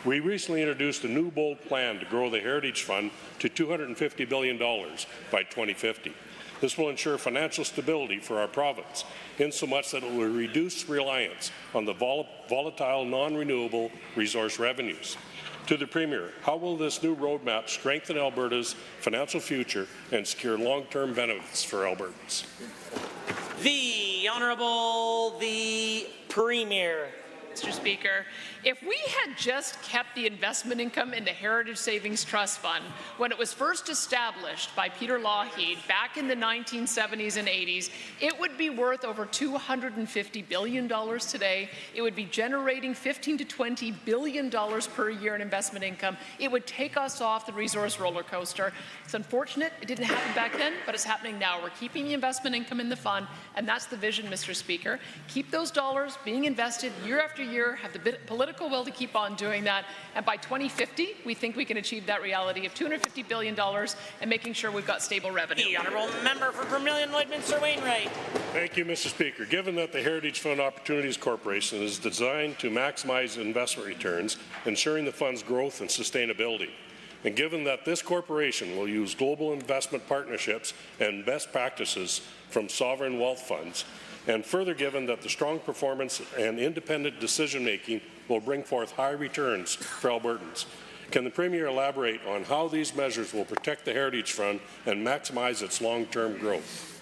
We recently introduced a new bold plan to grow the Heritage Fund to $250 billion by 2050. This will ensure financial stability for our province, insomuch that it will reduce reliance on the volatile, non-renewable resource revenues. To the Premier, how will this new roadmap strengthen Alberta's financial future and secure long-term benefits for Albertans? The Honourable the Premier. Mr. Speaker, if we had just kept the investment income in the Heritage Savings Trust Fund when it was first established by Peter Lougheed back in the 1970s and 80s, it would be worth over $250 billion today. It would be generating $15 to $20 billion per year in investment income. It would take us off the resource roller coaster. It's unfortunate it didn't happen back then, but it's happening now. We're keeping the investment income in the fund, and that's the vision, Mr. Speaker. Keep those dollars being invested year after year, have the political will to keep on doing that, and by 2050, we think we can achieve that reality of $250 billion and making sure we've got stable revenue. The Honourable Member for Vermilion, Lloydminster Wainwright. Thank you, Mr. Speaker. Given that the Heritage Fund Opportunities Corporation is designed to maximize investment returns, ensuring the fund's growth and sustainability, and given that this corporation will use global investment partnerships and best practices from sovereign wealth funds, and further given that the strong performance and independent decision-making will bring forth high returns for Albertans, Can the Premier elaborate on how these measures will protect the Heritage Fund and maximize its long-term growth?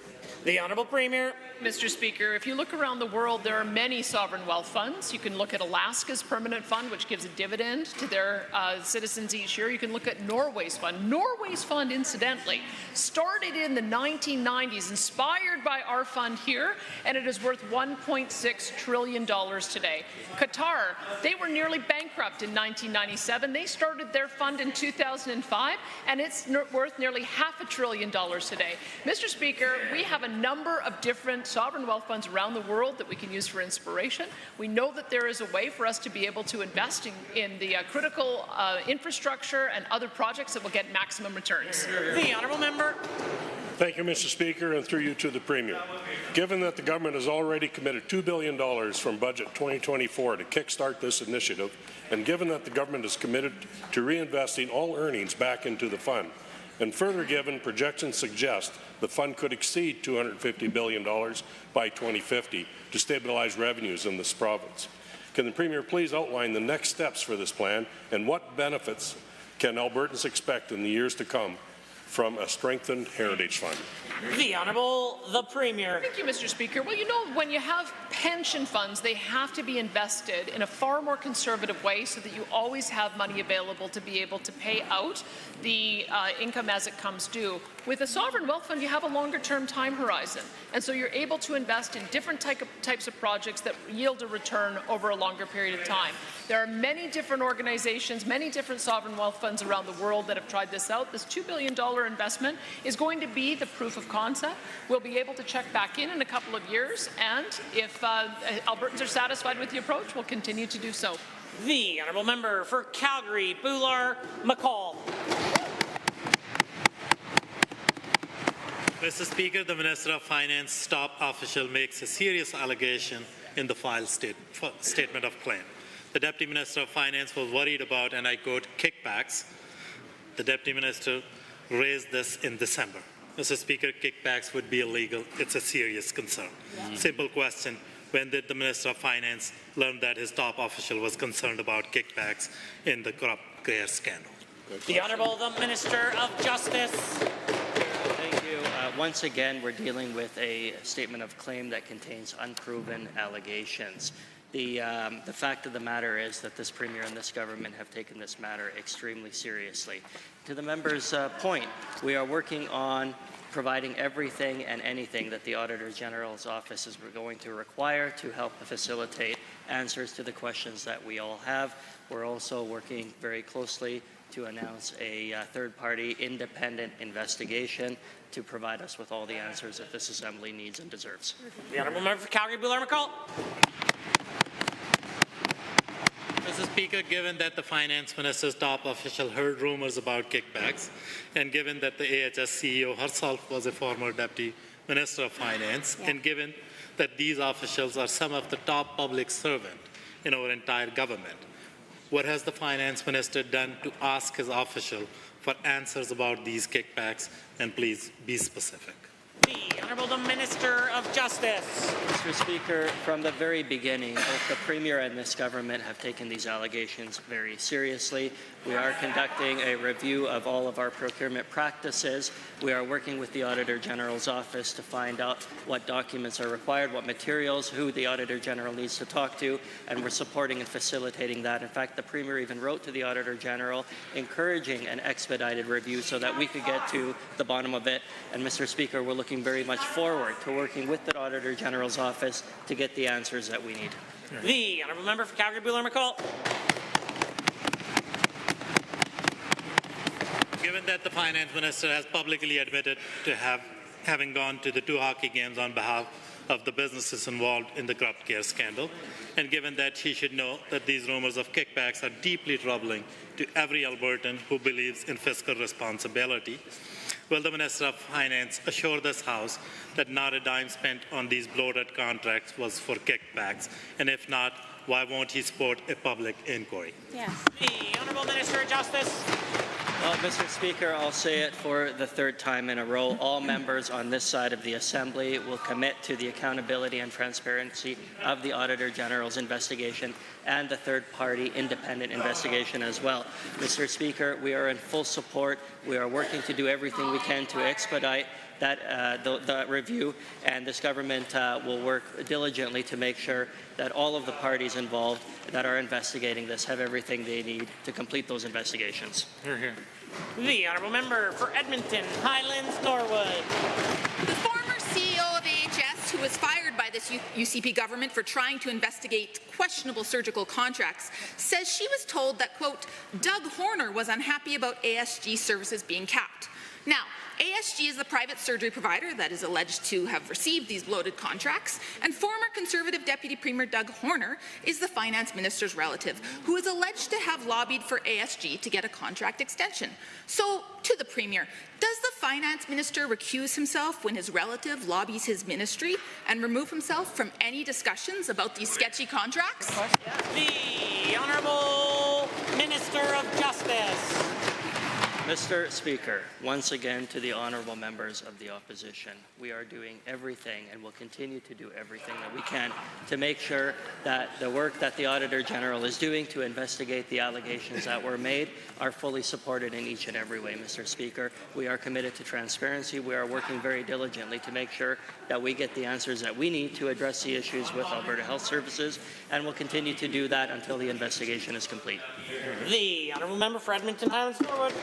The Honourable Premier. Mr. Speaker, if you look around the world, there are many sovereign wealth funds. You can look at Alaska's permanent fund, which gives a dividend to their citizens each year. You can look at Norway's fund. Norway's fund, incidentally, started in the 1990s, inspired by our fund here, and it is worth $1.6 trillion today. Qatar, they were nearly bankrupt in 1997. They started their fund in 2005, and it's worth nearly $500 billion today. Mr. Speaker, we have a number of different sovereign wealth funds around the world that we can use for inspiration. We know that there is a way for us to be able to invest in the critical infrastructure and other projects that will get maximum returns. The Honourable Member. Thank you, Mr. Speaker, and through you to the Premier. Given that the government has already committed $2 billion from Budget 2024 to kickstart this initiative, and given that the government is committed to reinvesting all earnings back into the fund, and further given projections suggest the fund could exceed $250 billion by 2050 to stabilize revenues in this province. Can the Premier please outline the next steps for this plan and what benefits can Albertans expect in the years to come from a strengthened Heritage Fund? The Honourable the Premier. Thank you, Mr. Speaker. Well, you know, when you have pension funds, they have to be invested in a far more conservative way so that you always have money available to be able to pay out the income as it comes due. With a sovereign wealth fund, you have a longer-term time horizon, and so you're able to invest in different types of projects that yield a return over a longer period of time. There are many different organizations, many different sovereign wealth funds around the world that have tried this out. This $2 billion investment is going to be the proof of concept. We'll be able to check back in a couple of years, and if Albertans are satisfied with the approach, we'll continue to do so. The Honourable Member for Calgary, Bular McCall. Mr. Speaker, the Minister of Finance top official makes a serious allegation in the filed statement of claim. The Deputy Minister of Finance was worried about, and I quote, kickbacks. The Deputy Minister raised this in December. Mr. Speaker, kickbacks would be illegal. It's a serious concern. Simple question. When did the Minister of Finance learn that his top official was concerned about kickbacks in the corrupt care scandal? The Honourable the Minister of Justice. Thank you. Once again, we're dealing with a statement of claim that contains unproven allegations. The fact of the matter is that this Premier and this government have taken this matter extremely seriously. To the member's point, we are working on providing everything and anything that the Auditor General's office is going to require to help facilitate answers to the questions that we all have. We're also working very closely to announce a third-party independent investigation to provide us with all the answers that this Assembly needs and deserves. The Honourable Member for Calgary, Bular McCall. Mr. Speaker, given that the Finance Minister's top official heard rumors about kickbacks, and given that the AHS CEO herself was a former Deputy Minister of Finance, and given that these officials are some of the top public servants in our entire government, what has the Finance Minister done to ask his official for answers about these kickbacks, and please be specific? The Honourable the Minister of Justice. Mr. Speaker, from the very beginning, both the Premier and this government have taken these allegations very seriously. We are conducting a review of all of our procurement practices. We are working with the Auditor General's office to find out what documents are required, what materials, who the Auditor General needs to talk to, and we're supporting and facilitating that. In fact, the Premier even wrote to the Auditor General encouraging an expedited review so that we could get to the bottom of it. And Mr. Speaker, we're looking very much forward to working with the Auditor General's office to get the answers that we need. The Honourable Member for Calgary, Bular McCall. Given that the Finance Minister has publicly admitted to having gone to the 2 hockey games on behalf of the businesses involved in the corrupt care scandal, and given that he should know that these rumors of kickbacks are deeply troubling to every Albertan who believes in fiscal responsibility, will the Minister of Finance assure this House that not a dime spent on these bloated contracts was for kickbacks? And if not, why won't he support a public inquiry? Yes. The Honourable Minister of Justice. Well, Mr. Speaker, I'll say it for the third time in a row. All members on this side of the Assembly will commit to the accountability and transparency of the Auditor General's investigation and the third-party independent investigation as well. Mr. Speaker, we are in full support. We are working to do everything we can to expedite that the review, and this government will work diligently to make sure that all of the parties involved that are investigating this have everything they need to complete those investigations. Hear, hear. The honourable member for Edmonton, Highlands, Norwood. The former CEO of AHS, who was fired by this UCP government for trying to investigate questionable surgical contracts, says she was told that, quote, Doug Horner was unhappy about ASG services being capped. Now, ASG is the private surgery provider that is alleged to have received these bloated contracts, and former Conservative Deputy Premier Doug Horner is the finance minister's relative, who is alleged to have lobbied for ASG to get a contract extension. So, to the Premier, does the finance minister recuse himself when his relative lobbies his ministry and remove himself from any discussions about these sketchy contracts? The Honourable Minister of Justice. Mr. Speaker, once again to the honourable members of the opposition, we are doing everything and will continue to do everything that we can to make sure that the work that the Auditor General is doing to investigate the allegations that were made are fully supported in each and every way, Mr. Speaker. We are committed to transparency. We are working very diligently to make sure that we get the answers that we need to address the issues with Alberta Health Services, and will continue to do that until the investigation is complete. The honourable member for Edmonton, Highlands, Norwood.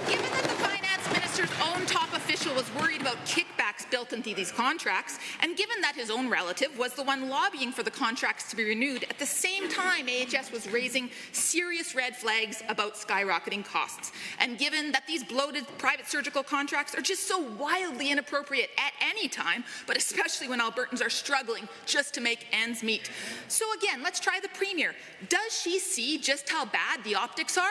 Given that the finance minister's own top official was worried about kickbacks built into these contracts, and given that his own relative was the one lobbying for the contracts to be renewed at the same time AHS was raising serious red flags about skyrocketing costs, and given that these bloated private surgical contracts are just so wildly inappropriate at any time, but especially when Albertans are struggling just to make ends meet. So again, let's try the Premier. Does she see just how bad the optics are?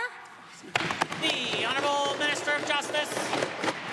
The Honourable Minister of Justice.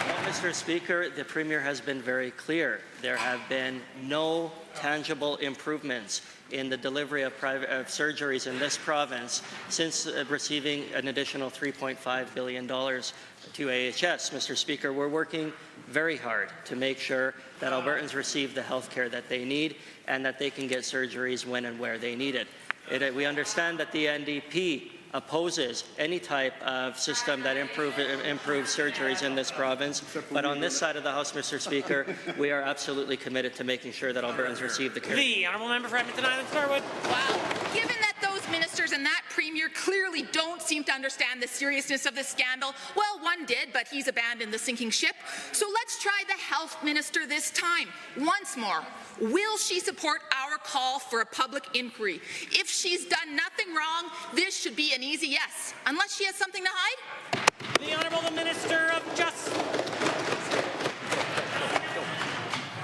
Well, Mr. Speaker, the Premier has been very clear. There have been no tangible improvements in the delivery of surgeries in this province since receiving an additional $3.5 billion to AHS. Mr. Speaker, we're working very hard to make sure that Albertans receive the health care that they need and that they can get surgeries when and where they need it. We understand that the NDP opposes any type of system that improves surgeries in this province. But on this side of the House, Mr. Speaker, we are absolutely committed to making sure that Albertans receive the care. The honourable member for Edmonton Island, Norwood. Wow. Given that those ministers and that Premier clearly don't seem to understand the seriousness of this scandal, well, one did, but he's abandoned the sinking ship. So let's try the health minister this time. Once more, will she support our call for a public inquiry? If she's done nothing wrong, this should be an easy yes, unless she has something to hide. The Honourable Minister of Justice.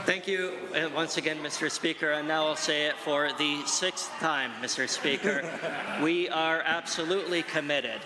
Thank you once again, Mr. Speaker, and now I'll say it for the 6th time, Mr. Speaker. We are absolutely committed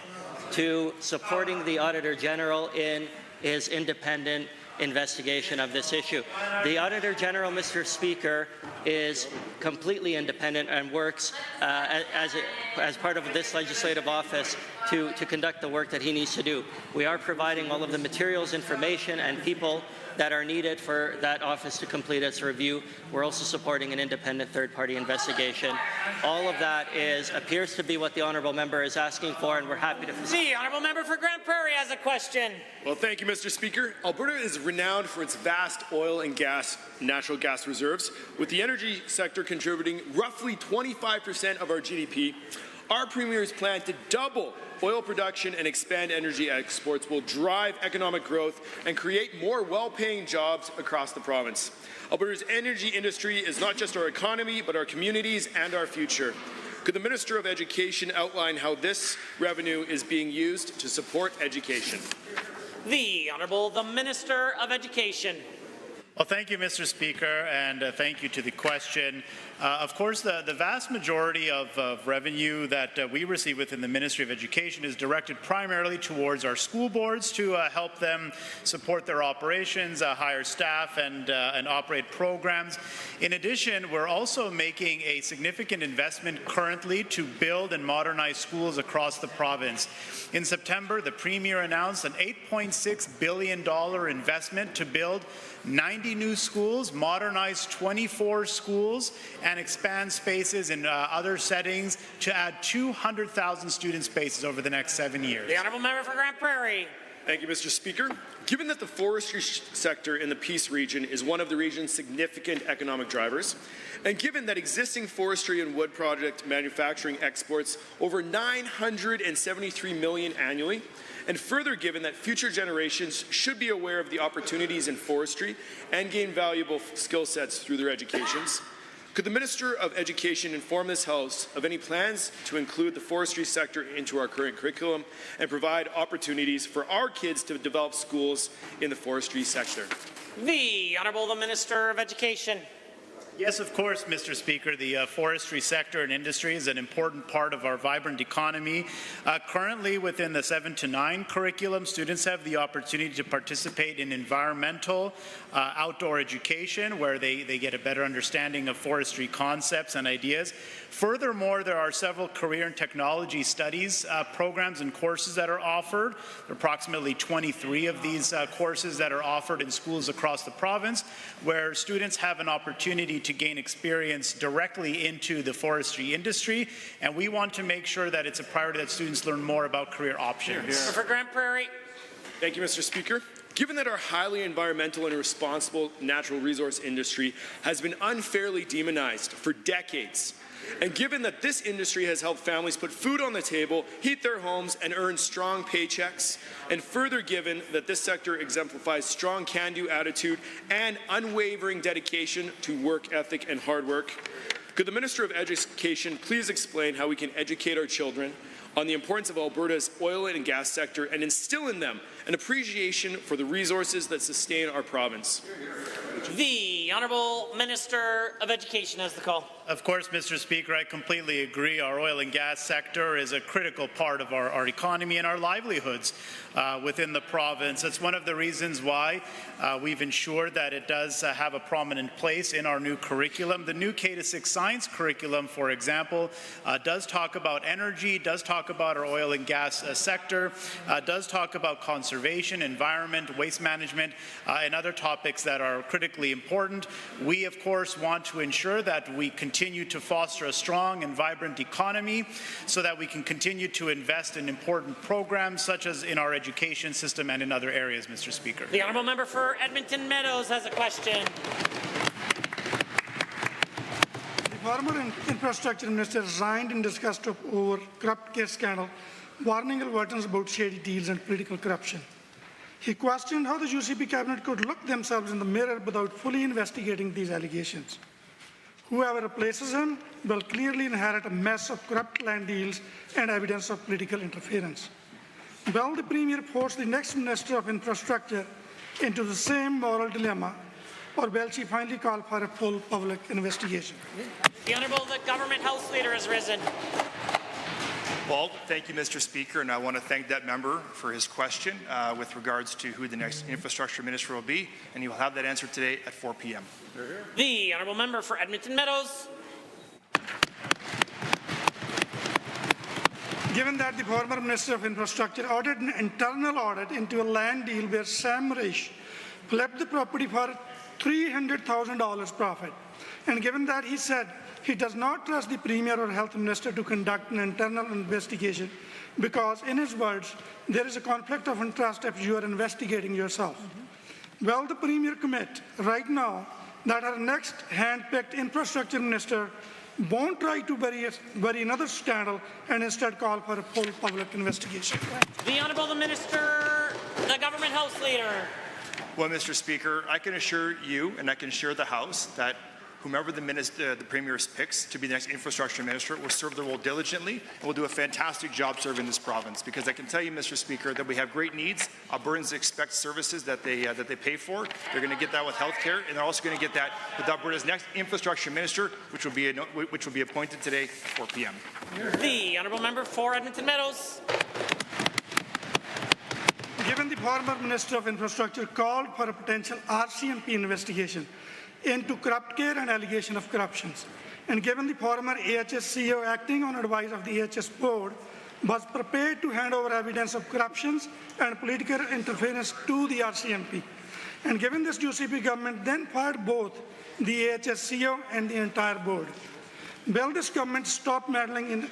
to supporting the Auditor General in his independent investigation of this issue. The Auditor General, Mr. Speaker, is completely independent and works as part of this legislative office to conduct the work that he needs to do. We are providing all of the materials, information, and people that are needed for that office to complete its review. We're also supporting an independent third-party investigation. All of that appears to be what the honourable member is asking for, and we're happy to facilitate. The honourable member for Grand Prairie has a question. Well, thank you, Mr. Speaker. Alberta is renowned for its vast oil and natural gas reserves, with the energy sector contributing roughly 25% of our GDP. Our Premier's plan to double oil production and expand energy exports will drive economic growth and create more well-paying jobs across the province. Alberta's energy industry is not just our economy, but our communities and our future. Could the Minister of Education outline how this revenue is being used to support education? The Minister of Education. Well, thank you, Mr. Speaker, and thank you to the question. Of course, the vast majority of revenue that we receive within the Ministry of Education is directed primarily towards our school boards to help them support their operations, hire staff, and operate programs. In addition, we're also making a significant investment currently to build and modernize schools across the province. In September, the Premier announced an $8.6 billion investment to build 90 new schools, modernize 24 schools, and expand spaces in other settings to add 200,000 student spaces over the next 7 years. The Honourable Member for Grande Prairie. Thank you, Mr. Speaker. Given that the forestry sector in the Peace region is one of the region's significant economic drivers, and given that existing forestry and wood product manufacturing exports over $973 million annually, and further given that future generations should be aware of the opportunities in forestry and gain valuable skill sets through their educations, could the Minister of Education inform this House of any plans to include the forestry sector into our current curriculum and provide opportunities for our kids to develop schools in the forestry sector? The Honourable the Minister of Education. Yes, of course, Mr. Speaker. The forestry sector and industry is an important part of our vibrant economy. Currently, within the 7 to 9 curriculum, students have the opportunity to participate in environmental outdoor education, where they get a better understanding of forestry concepts and ideas. Furthermore, there are several career and technology studies programs and courses that are offered. There are approximately 23 of these courses that are offered in schools across the province, where students have an opportunity to gain experience directly into the forestry industry, and we want to make sure that it's a priority that students learn more about career options. For Grande Prairie. Thank you, Mr. Speaker. Given that our highly environmental and responsible natural resource industry has been unfairly demonized for decades, and given that this industry has helped families put food on the table, heat their homes, and earn strong paychecks, and further given that this sector exemplifies strong can-do attitude and unwavering dedication to work ethic and hard work, could the Minister of Education please explain how we can educate our children on the importance of Alberta's oil and gas sector and instill in them an appreciation for the resources that sustain our province? The Honourable Minister of Education has the call. Of course, Mr. Speaker, I completely agree. Our oil and gas sector is a critical part of our economy and our livelihoods within the province. That's one of the reasons why we've ensured that it does have a prominent place in our new curriculum. The new K-6 science curriculum, for example, does talk about energy, does talk about our oil and gas sector, does talk about conservation, environment, waste management, and other topics that are critically important. We, of course, want to ensure that we continue to foster a strong and vibrant economy so that we can continue to invest in important programs such as in our education system and in other areas, Mr. Speaker. The Honourable Member for Edmonton Meadows has a question. The former infrastructure minister resigned in disgust over corrupt case scandal, warning Albertans about shady deals and political corruption. He questioned how the UCP cabinet could look themselves in the mirror without fully investigating these allegations. Whoever replaces him will clearly inherit a mess of corrupt land deals and evidence of political interference. Will the Premier force the next Minister of Infrastructure into the same moral dilemma, or will she finally call for a full public investigation? The Honourable the Government House Leader has risen. Well, thank you, Mr. Speaker, and I want to thank that member for his question with regards to who the next infrastructure minister will be, and he will have that answer today at 4 p.m. The Honourable Member for Edmonton Meadows. Given that the former Minister of Infrastructure ordered an internal audit into a land deal where Sam Risch flipped the property for $300,000 profit, and given that he said he does not trust the Premier or Health Minister to conduct an internal investigation because, in his words, there is a conflict of interest if you are investigating yourself. Will the Premier commit right now that our next hand-picked infrastructure minister won't try to bury another scandal and instead call for a full public investigation? The Honourable the Minister, the Government House Leader. Well, Mr. Speaker, I can assure you and I can assure the House that whomever the Premier picks to be the next infrastructure minister will serve the role diligently and will do a fantastic job serving this province. Because I can tell you, Mr. Speaker, that we have great needs. Albertans expect services that they pay for. They're going to get that with healthcare, and they're also going to get that with Alberta's next infrastructure minister, which will be appointed today at 4 p.m. The honourable member for Edmonton Meadows. Given the former Minister of Infrastructure called for a potential RCMP investigation into corrupt care and allegation of corruptions, and given the former AHS CEO acting on advice of the AHS board was prepared to hand over evidence of corruptions and political interference to the RCMP, and given this UCP government then fired both the AHS CEO and the entire board, will this government stop meddling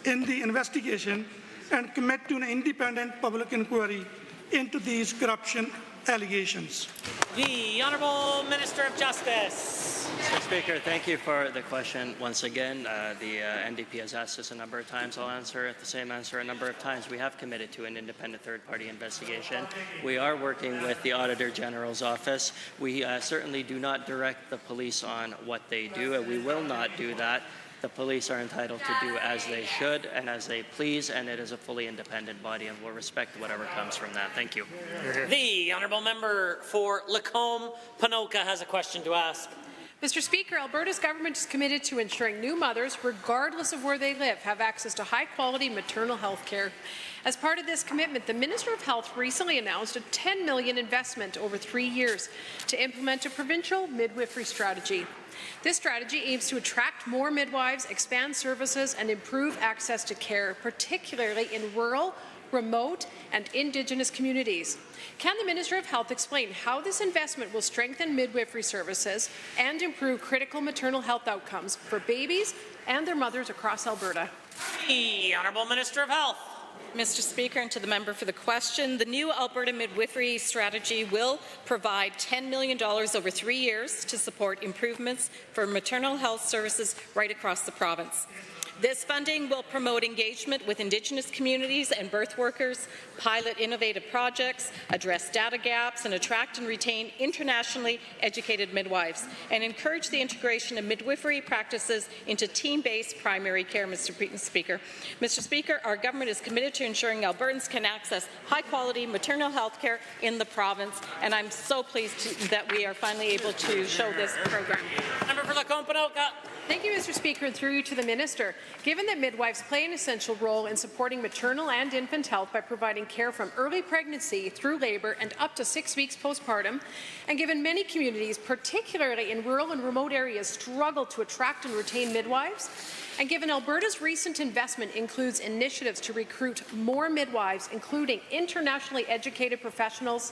in the investigation and commit to an independent public inquiry into these corruption allegations? The Honourable Minister of Justice. Mr. Speaker, thank you for the question. Once again, the NDP has asked us a number of times. I'll answer the same answer a number of times. We have committed to an independent third-party investigation. We are working with the Auditor General's office. We certainly do not direct the police on what they do, and we will not do that. The police are entitled to do as they should and as they please, and it is a fully independent body, and we'll respect whatever comes from that. Thank you. The honourable member for Lacombe-Ponoka has a question to ask. Mr. Speaker, Alberta's government is committed to ensuring new mothers, regardless of where they live, have access to high-quality maternal health care. As part of this commitment, the Minister of Health recently announced a $10 million investment over 3 years to implement a provincial midwifery strategy. This strategy aims to attract more midwives, expand services, and improve access to care, particularly in rural, remote, and Indigenous communities. Can the Minister of Health explain how this investment will strengthen midwifery services and improve critical maternal health outcomes for babies and their mothers across Alberta? The Honourable Minister of Health. Mr. Speaker, and to the member for the question, the new Alberta midwifery strategy will provide $10 million over 3 years to support improvements for maternal health services right across the province. This funding will promote engagement with Indigenous communities and birth workers, pilot innovative projects, address data gaps, and attract and retain internationally educated midwives, and encourage the integration of midwifery practices into team-based primary care, Mr. Speaker. Mr. Speaker, our government is committed to ensuring Albertans can access high-quality maternal health care in the province, and I'm so pleased that we are finally able to show this program. Member for Lacombe-Ponoka. Thank you, Mr. Speaker, and through you to the Minister. Given that midwives play an essential role in supporting maternal and infant health by providing care from early pregnancy through labour and up to 6 weeks postpartum, and given many communities, particularly in rural and remote areas, struggle to attract and retain midwives, and given Alberta's recent investment includes initiatives to recruit more midwives, including internationally educated professionals,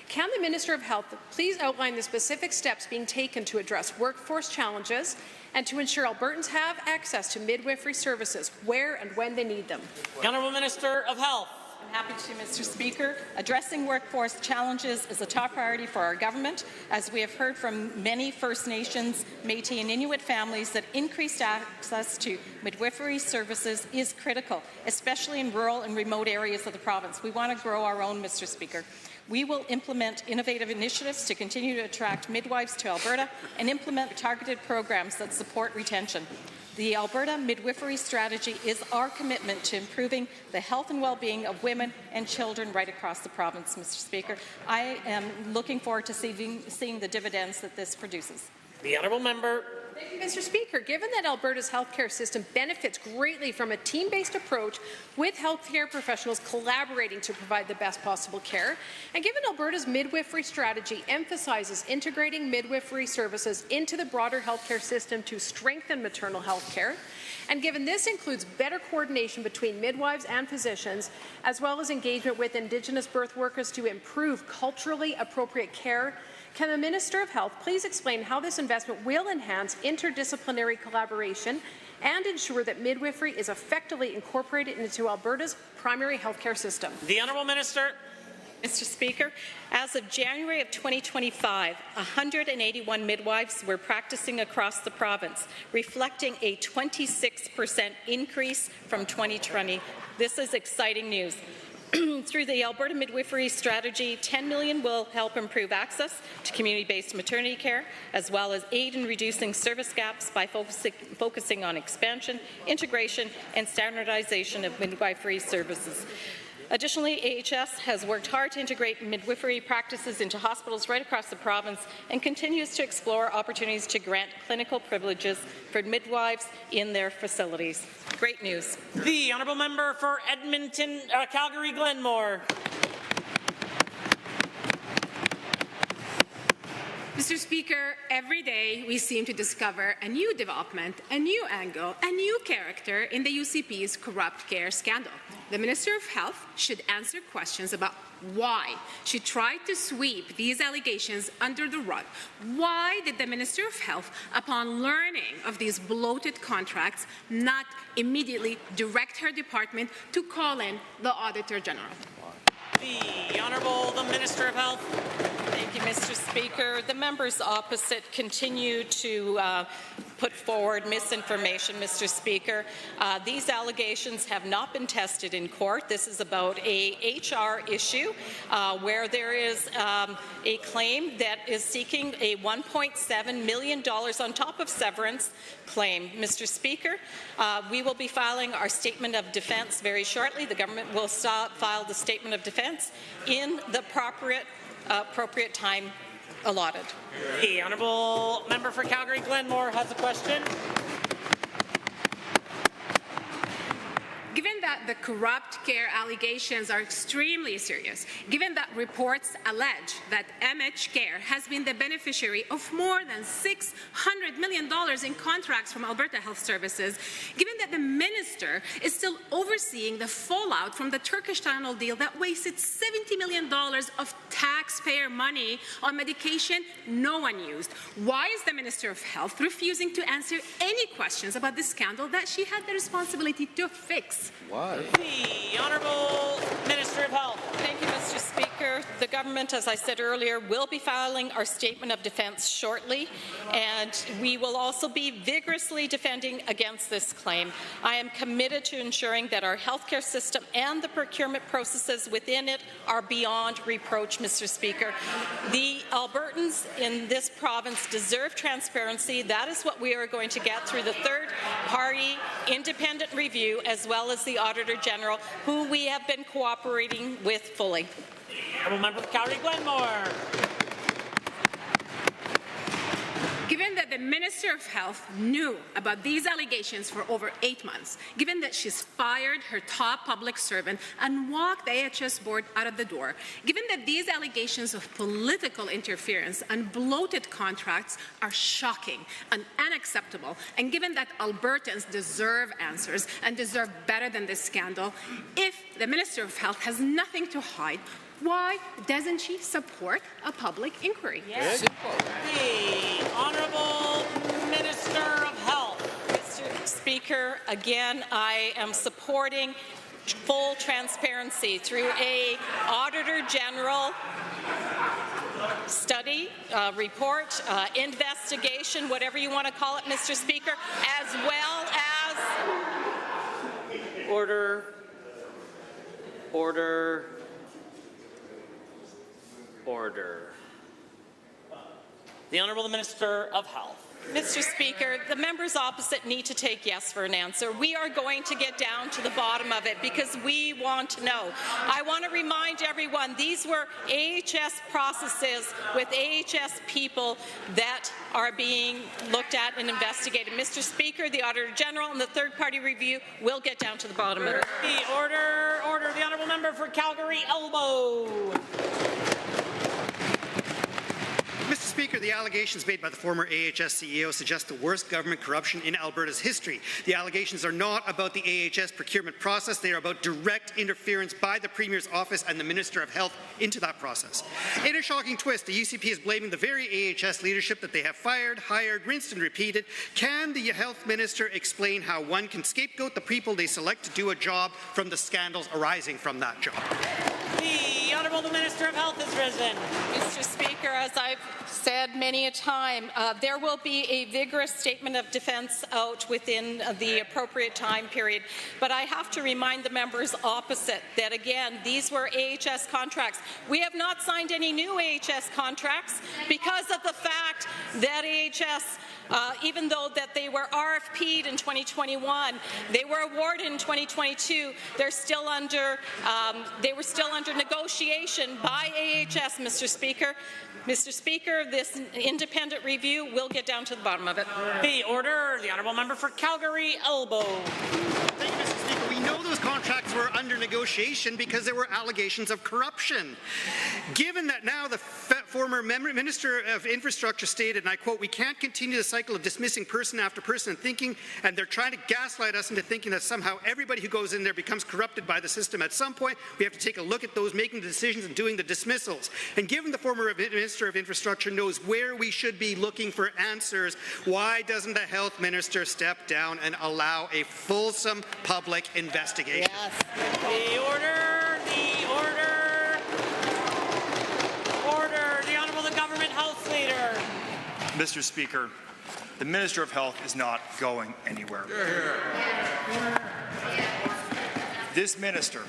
can the Minister of Health please outline the specific steps being taken to address workforce challenges and to ensure Albertans have access to midwifery services where and when they need them? The Honourable Minister of Health. I'm happy to, Mr. Speaker. Addressing workforce challenges is a top priority for our government, as we have heard from many First Nations, Métis and Inuit families that increased access to midwifery services is critical, especially in rural and remote areas of the province. We want to grow our own, Mr. Speaker. We will implement innovative initiatives to continue to attract midwives to Alberta and implement targeted programs that support retention. The Alberta Midwifery Strategy is our commitment to improving the health and well-being of women and children right across the province, Mr. Speaker. I am looking forward to seeing the dividends that this produces. The honourable member. Thank you, Mr. Speaker. Given that Alberta's healthcare system benefits greatly from a team-based approach with healthcare professionals collaborating to provide the best possible care, and given Alberta's midwifery strategy emphasizes integrating midwifery services into the broader healthcare system to strengthen maternal health care, and given this includes better coordination between midwives and physicians, as well as engagement with Indigenous birth workers to improve culturally appropriate care, can the Minister of Health please explain how this investment will enhance interdisciplinary collaboration and ensure that midwifery is effectively incorporated into Alberta's primary healthcare system? The Honourable Minister. Mr. Speaker, as of January of 2025, 181 midwives were practicing across the province, reflecting a 26% increase from 2020. This is exciting news. Through the Alberta Midwifery Strategy, $10 million will help improve access to community-based maternity care, as well as aid in reducing service gaps by focusing on expansion, integration, and standardization of midwifery services. Additionally, AHS has worked hard to integrate midwifery practices into hospitals right across the province and continues to explore opportunities to grant clinical privileges for midwives in their facilities. Great news. The honourable member for Edmonton, Calgary Glenmore. Mr. Speaker, every day we seem to discover a new development, a new angle, a new character in the UCP's corrupt care scandal. The Minister of Health should answer questions about why she tried to sweep these allegations under the rug. Why did the Minister of Health, upon learning of these bloated contracts, not immediately direct her department to call in the Auditor General? The Honourable the Minister of Health. Thank you, Mr. Speaker. The members opposite continue to put forward misinformation, Mr. Speaker. These allegations have not been tested in court. This is about a HR issue where there is a claim that is seeking a $1.7 million on top of severance claim. Mr. Speaker, we will be filing our statement of defence very shortly. The government will file the statement of defence in the appropriate time allotted. The honourable member for Calgary Glenmore has a question. Given that the corrupt care allegations are extremely serious, given that reports allege that MH Care has been the beneficiary of more than $600 million in contracts from Alberta Health Services, given that the minister is still overseeing the fallout from the Turkish Tunnel deal that wasted $70 million of taxpayer money on medication no one used, why is the Minister of Health refusing to answer any questions about this scandal that she had the responsibility to fix? Why? The Honourable Minister of Health. Thank you, Mr. Speaker. The government, as I said earlier, will be filing our statement of defence shortly, and we will also be vigorously defending against this claim. I am committed to ensuring that our healthcare system and the procurement processes within it are beyond reproach, Mr. Speaker. The Albertans in this province deserve transparency. That is what we are going to get through the third-party independent review, as well as the Auditor General, who we have been cooperating with fully. Honourable member for Calgary Glenmore. Given that the Minister of Health knew about these allegations for over 8 months, given that she's fired her top public servant and walked the AHS board out of the door, given that these allegations of political interference and bloated contracts are shocking and unacceptable, and given that Albertans deserve answers and deserve better than this scandal, if the Minister of Health has nothing to hide, why doesn't she support a public inquiry? Yes. The Honourable Minister of Health. Mr. Speaker, again, I am supporting full transparency through a Auditor General study, report, investigation, whatever you want to call it, Mr. Speaker, as well as... Order. The Honourable Minister of Health. Mr. Speaker, the members opposite need to take yes for an answer. We are going to get down to the bottom of it because we want to know. I want to remind everyone these were AHS processes with AHS people that are being looked at and investigated. Mr. Speaker, the Auditor General and the third-party review will get down to the bottom of it. The order. The Honourable Member for Calgary Elbow. Mr. Speaker, the allegations made by the former AHS CEO suggest the worst government corruption in Alberta's history. The allegations are not about the AHS procurement process. They are about direct interference by the Premier's office and the Minister of Health into that process. In a shocking twist, the UCP is blaming the very AHS leadership that they have fired, hired, rinsed and repeated. Can the Health Minister explain how one can scapegoat the people they select to do a job from the scandals arising from that job? The Honourable Honourable the Minister of Health is risen. Mr. Speaker, as I've said many a time, there will be a vigorous statement of defence out within the appropriate time period. But I have to remind the members opposite that, again, these were AHS contracts. We have not signed any new AHS contracts because of the fact that AHS, even though that they were RFP'd in 2021, they were awarded in 2022, they're still under, they were still under negotiation by AHS, Mr. Speaker. Mr. Speaker, this independent review will get down to the bottom of it. The order, the honourable member for Calgary Elbow. Thank you, Mr. Speaker. We know those contracts were under negotiation because there were allegations of corruption. Given that now the former Minister of Infrastructure stated, and I quote, "We can't continue the cycle of dismissing person after person and they're trying to gaslight us into thinking that somehow everybody who goes in there becomes corrupted by the system. At some point, we have to take a look at those making the decisions and doing the dismissals." And given the former Minister of Infrastructure knows where we should be looking for answers, why doesn't the Health Minister step down and allow a fulsome public investigation? Yes. The order, the order, order. The Honourable the Government Health Leader. Mr. Speaker, the Minister of Health is not going anywhere. This Minister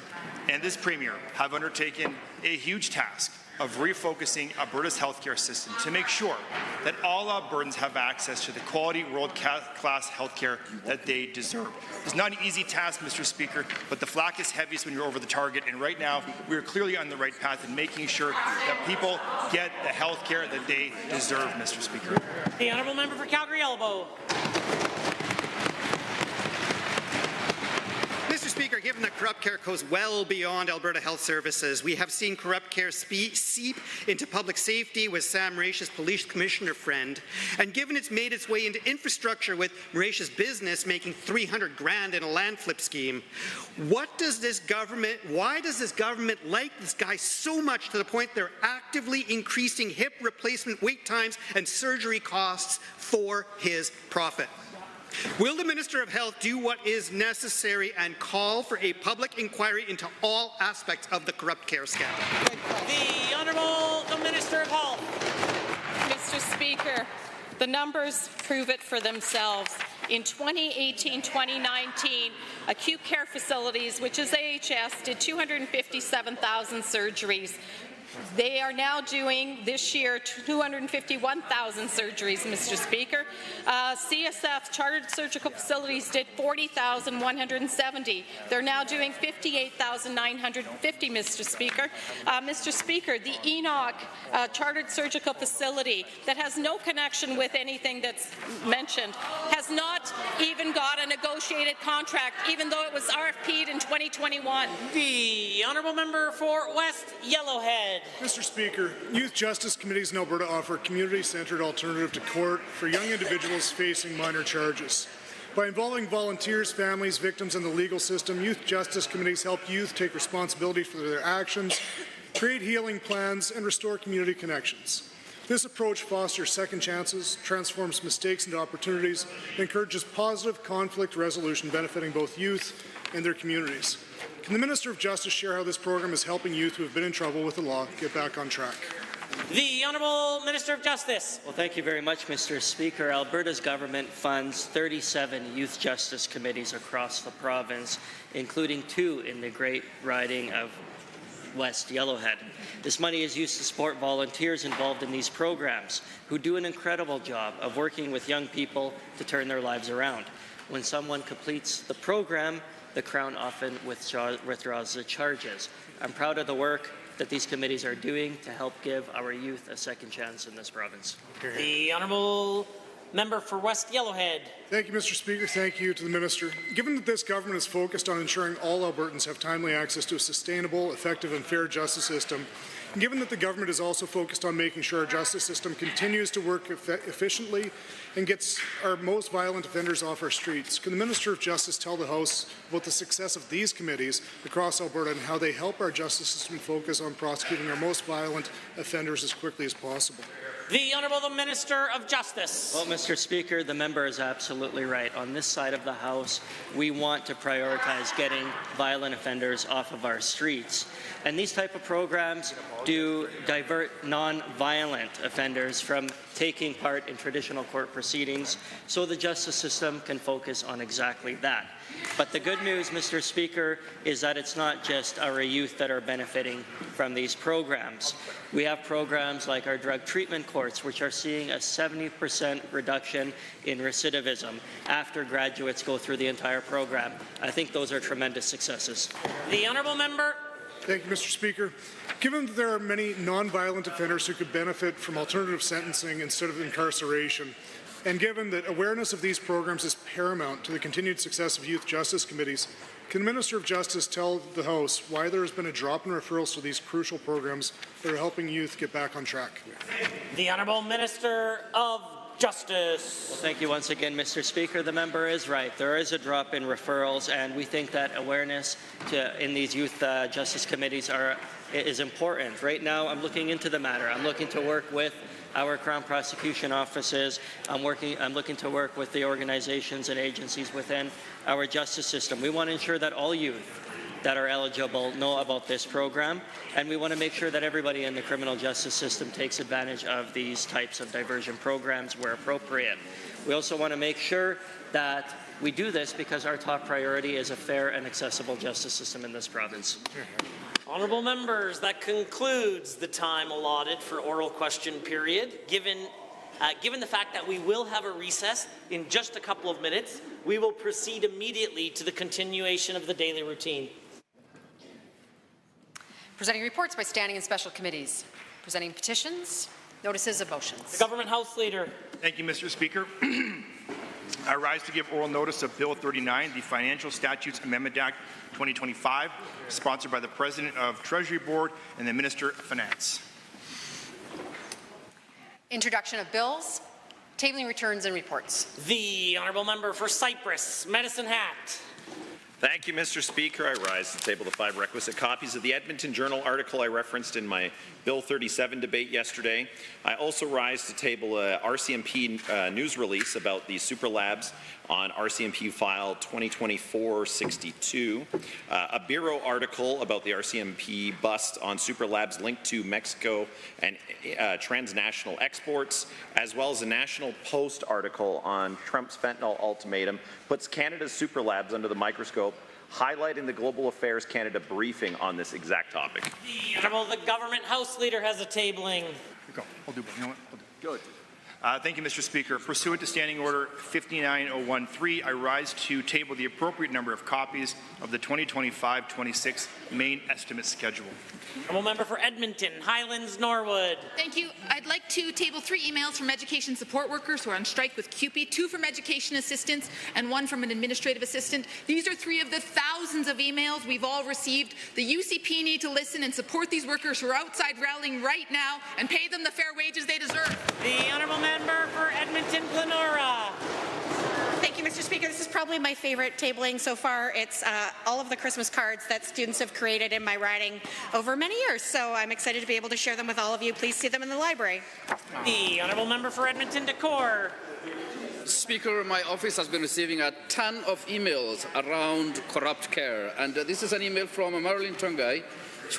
and this Premier have undertaken a huge task of refocusing Alberta's healthcare system to make sure that all Albertans have access to the quality world-class healthcare that they deserve. It's not an easy task, Mr. Speaker, but the flak is heaviest when you're over the target, and right now we are clearly on the right path in making sure that people get the healthcare that they deserve, Mr. Speaker. The honourable member for Calgary Elbow. Mr. Speaker, given that corrupt care goes well beyond Alberta Health Services, we have seen corrupt care seep into public safety with Sam Mauritius' police commissioner friend, and given it's made its way into infrastructure with Mauritius' business making $300 grand in a land flip scheme, why does this government like this guy so much to the point they're actively increasing hip replacement wait times and surgery costs for his profit? Will the Minister of Health do what is necessary and call for a public inquiry into all aspects of the corrupt care scandal? The Honourable the Minister of Health. Mr. Speaker, the numbers prove it for themselves. In 2018-2019, acute care facilities, which is AHS, did 257,000 surgeries. They are now doing, this year, 251,000 surgeries, Mr. Speaker. CSF, Chartered Surgical Facilities, did 40,170. They're now doing 58,950, Mr. Speaker. Mr. Speaker, the Enoch Chartered Surgical Facility, that has no connection with anything that's mentioned, has not even got a negotiated contract, even though it was RFP'd in 2021. The honourable member for West Yellowhead. Mr. Speaker, youth justice committees in Alberta offer a community-centred alternative to court for young individuals facing minor charges. By involving volunteers, families, victims, and the legal system, youth justice committees help youth take responsibility for their actions, create healing plans, and restore community connections. This approach fosters second chances, transforms mistakes into opportunities, and encourages positive conflict resolution benefiting both youth and their communities. Can the Minister of Justice share how this program is helping youth who have been in trouble with the law get back on track? The Honourable Minister of Justice. Well, thank you very much, Mr. Speaker. Alberta's government funds 37 youth justice committees across the province, including 2 in the Great Riding of West Yellowhead. This money is used to support volunteers involved in these programs who do an incredible job of working with young people to turn their lives around. When someone completes the program, the Crown often withdraws the charges. I'm proud of the work that these committees are doing to help give our youth a second chance in this province. The honourable member for West Yellowhead. Thank you, Mr. Speaker. Thank you to the Minister. Given that this government is focused on ensuring all Albertans have timely access to a sustainable, effective and fair justice system, and given that the government is also focused on making sure our justice system continues to work efficiently and gets our most violent offenders off our streets, can the Minister of Justice tell the House about the success of these committees across Alberta and how they help our justice system focus on prosecuting our most violent offenders as quickly as possible? The Honourable Minister of Justice. Well, Mr. Speaker, the member is absolutely right. On this side of the House, we want to prioritize getting violent offenders off of our streets. And these type of programs do divert non-violent offenders from taking part in traditional court proceedings, so the justice system can focus on exactly that. But the good news, Mr. Speaker, is that it's not just our youth that are benefiting from these programs. We have programs like our drug treatment courts, which are seeing a 70% reduction in recidivism after graduates go through the entire program. I think those are tremendous successes. The Honourable Member. Thank you, Mr. Speaker. Given that there are many non-violent offenders who could benefit from alternative sentencing instead of incarceration, and given that awareness of these programs is paramount to the continued success of youth justice committees, can the Minister of Justice tell the House why there has been a drop in referrals to these crucial programs that are helping youth get back on track? The Honourable Minister of Justice. Well, thank you once again, Mr. Speaker. The member is right. There is a drop in referrals, and we think that awareness in these youth justice committees is important. Right now, I'm looking into the matter. I'm looking to work with our Crown prosecution offices. I'm looking to work with the organizations and agencies within our justice system. We want to ensure that all youth that are eligible know about this program, and we want to make sure that everybody in the criminal justice system takes advantage of these types of diversion programs where appropriate. We also want to make sure that we do this because our top priority is a fair and accessible justice system in this province. Honourable members, that concludes the time allotted for oral question period. Given the fact that we will have a recess in just a couple of minutes, we will proceed immediately to the continuation of the daily routine. Presenting reports by standing and special committees. Presenting petitions, notices of motions. The Government House Leader. Thank you, Mr. Speaker. I rise to give oral notice of Bill 39, the Financial Statutes Amendment Act 2025, sponsored by the President of Treasury Board and the Minister of Finance. Introduction of bills, tabling returns and reports. The Honourable Member for Cypress, Medicine Hat. Thank you, Mr. Speaker. I rise to table the 5 requisite copies of the Edmonton Journal article I referenced in my Bill 37 debate yesterday. I also rise to table a RCMP news release about the super labs on RCMP file 2024-62, a Bureau article about the RCMP bust on super labs linked to Mexico and transnational exports, as well as a National Post article on Trump's fentanyl ultimatum puts Canada's super labs under the microscope, highlighting the Global Affairs Canada briefing on this exact topic. The Government House Leader has a tabling. Go. I'll do it. You know what? I'll do it. Good. Thank you, Mr. Speaker. Pursuant to Standing Order 59013, I rise to table the appropriate number of copies of the 2025-26 main estimate schedule. Honourable Member for Edmonton, Highlands, Norwood. Thank you. I'd like to table 3 emails from education support workers who are on strike with CUPE, 2 from education assistants and 1 from an administrative assistant. These are 3 of the thousands of emails we've all received. The UCP need to listen and support these workers who are outside rallying right now and pay them the fair wages they deserve. The Honourable Member for Edmonton, Glenora. Thank you, Mr. Speaker. This is probably my favorite tabling so far. It's all of the Christmas cards that students have created in my riding over many years, so I'm excited to be able to share them with all of you. Please see them in the library. The Honourable Member for Edmonton, Decore. Speaker, my office has been receiving a ton of emails around corrupt care, and this is an email from Marilyn Tungai,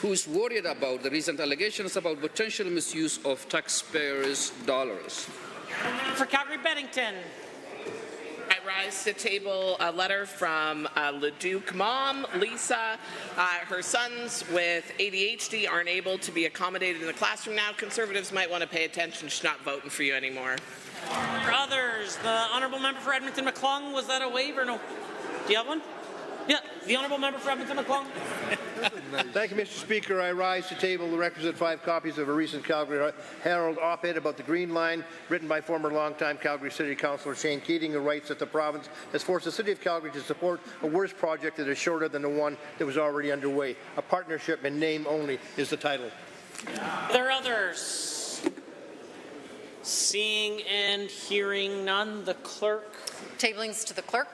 who is worried about the recent allegations about potential misuse of taxpayers' dollars. For Calgary-Beddington. I rise to table a letter from Leduc mom, Lisa. Her sons with ADHD aren't able to be accommodated in the classroom now. Conservatives might want to pay attention. She's not voting for you anymore. For others, the Honourable Member for Edmonton McClung, was that a wave or no? Do you have one? Yeah, the Honourable Member for Edmonton McClung. Thank you, Mr. Speaker. I rise to table the requisite 5 copies of a recent Calgary Herald op-ed about the Green Line, written by former longtime Calgary City Councillor Shane Keating, who writes that the province has forced the City of Calgary to support a worse project that is shorter than the one that was already underway. A partnership in name only is the title. There are others. Seeing and hearing none, the clerk. Tablings to the clerk.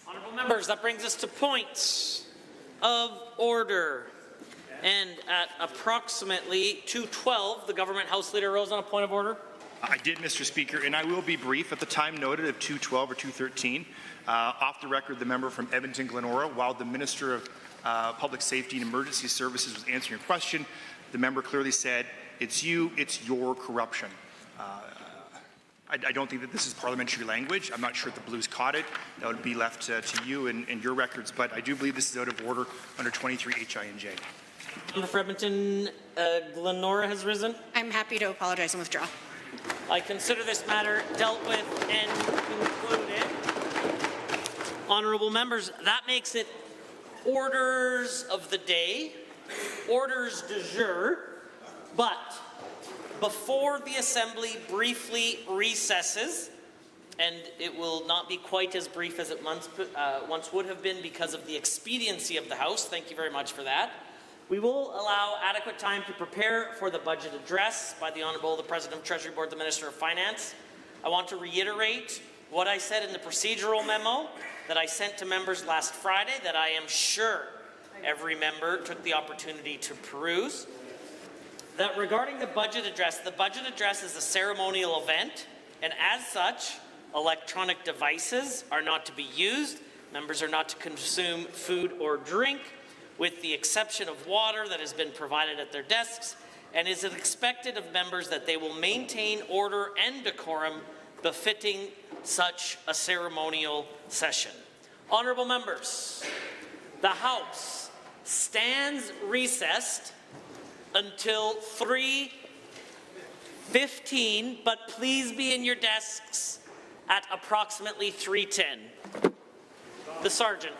Honourable members, that brings us to points of order. And at approximately 2:12, the Government House Leader rose on a point of order. I did, Mr. Speaker, and I will be brief. At the time noted of 2:12 or 2:13, off the record, the member from Edmonton Glenora, while the Minister of Public Safety and Emergency Services was answering a question, the member clearly said, "It's you, it's your corruption." I don't think that this is parliamentary language. I'm not sure if the Blues caught it. That would be left to you and your records, but I do believe this is out of order under 23 HINJ. Member for Edmonton Glenora has risen. I'm happy to apologize and withdraw. I consider this matter dealt with and concluded. Honourable members, that makes it orders of the day, orders du jour, but before the Assembly briefly recesses, and it will not be quite as brief as it once would have been because of the expediency of the House, thank you very much for that, we will allow adequate time to prepare for the budget address by the Honourable the President of Treasury Board, the Minister of Finance. I want to reiterate what I said in the procedural memo that I sent to members last Friday that I am sure every member took the opportunity to peruse. That regarding the budget address is a ceremonial event, and as such, electronic devices are not to be used. Members are not to consume food or drink, with the exception of water that has been provided at their desks, and is it expected of members that they will maintain order and decorum befitting such a ceremonial session. Honourable members, the House stands recessed until 3:15, but please be in your desks at approximately 3:10. The Sergeant.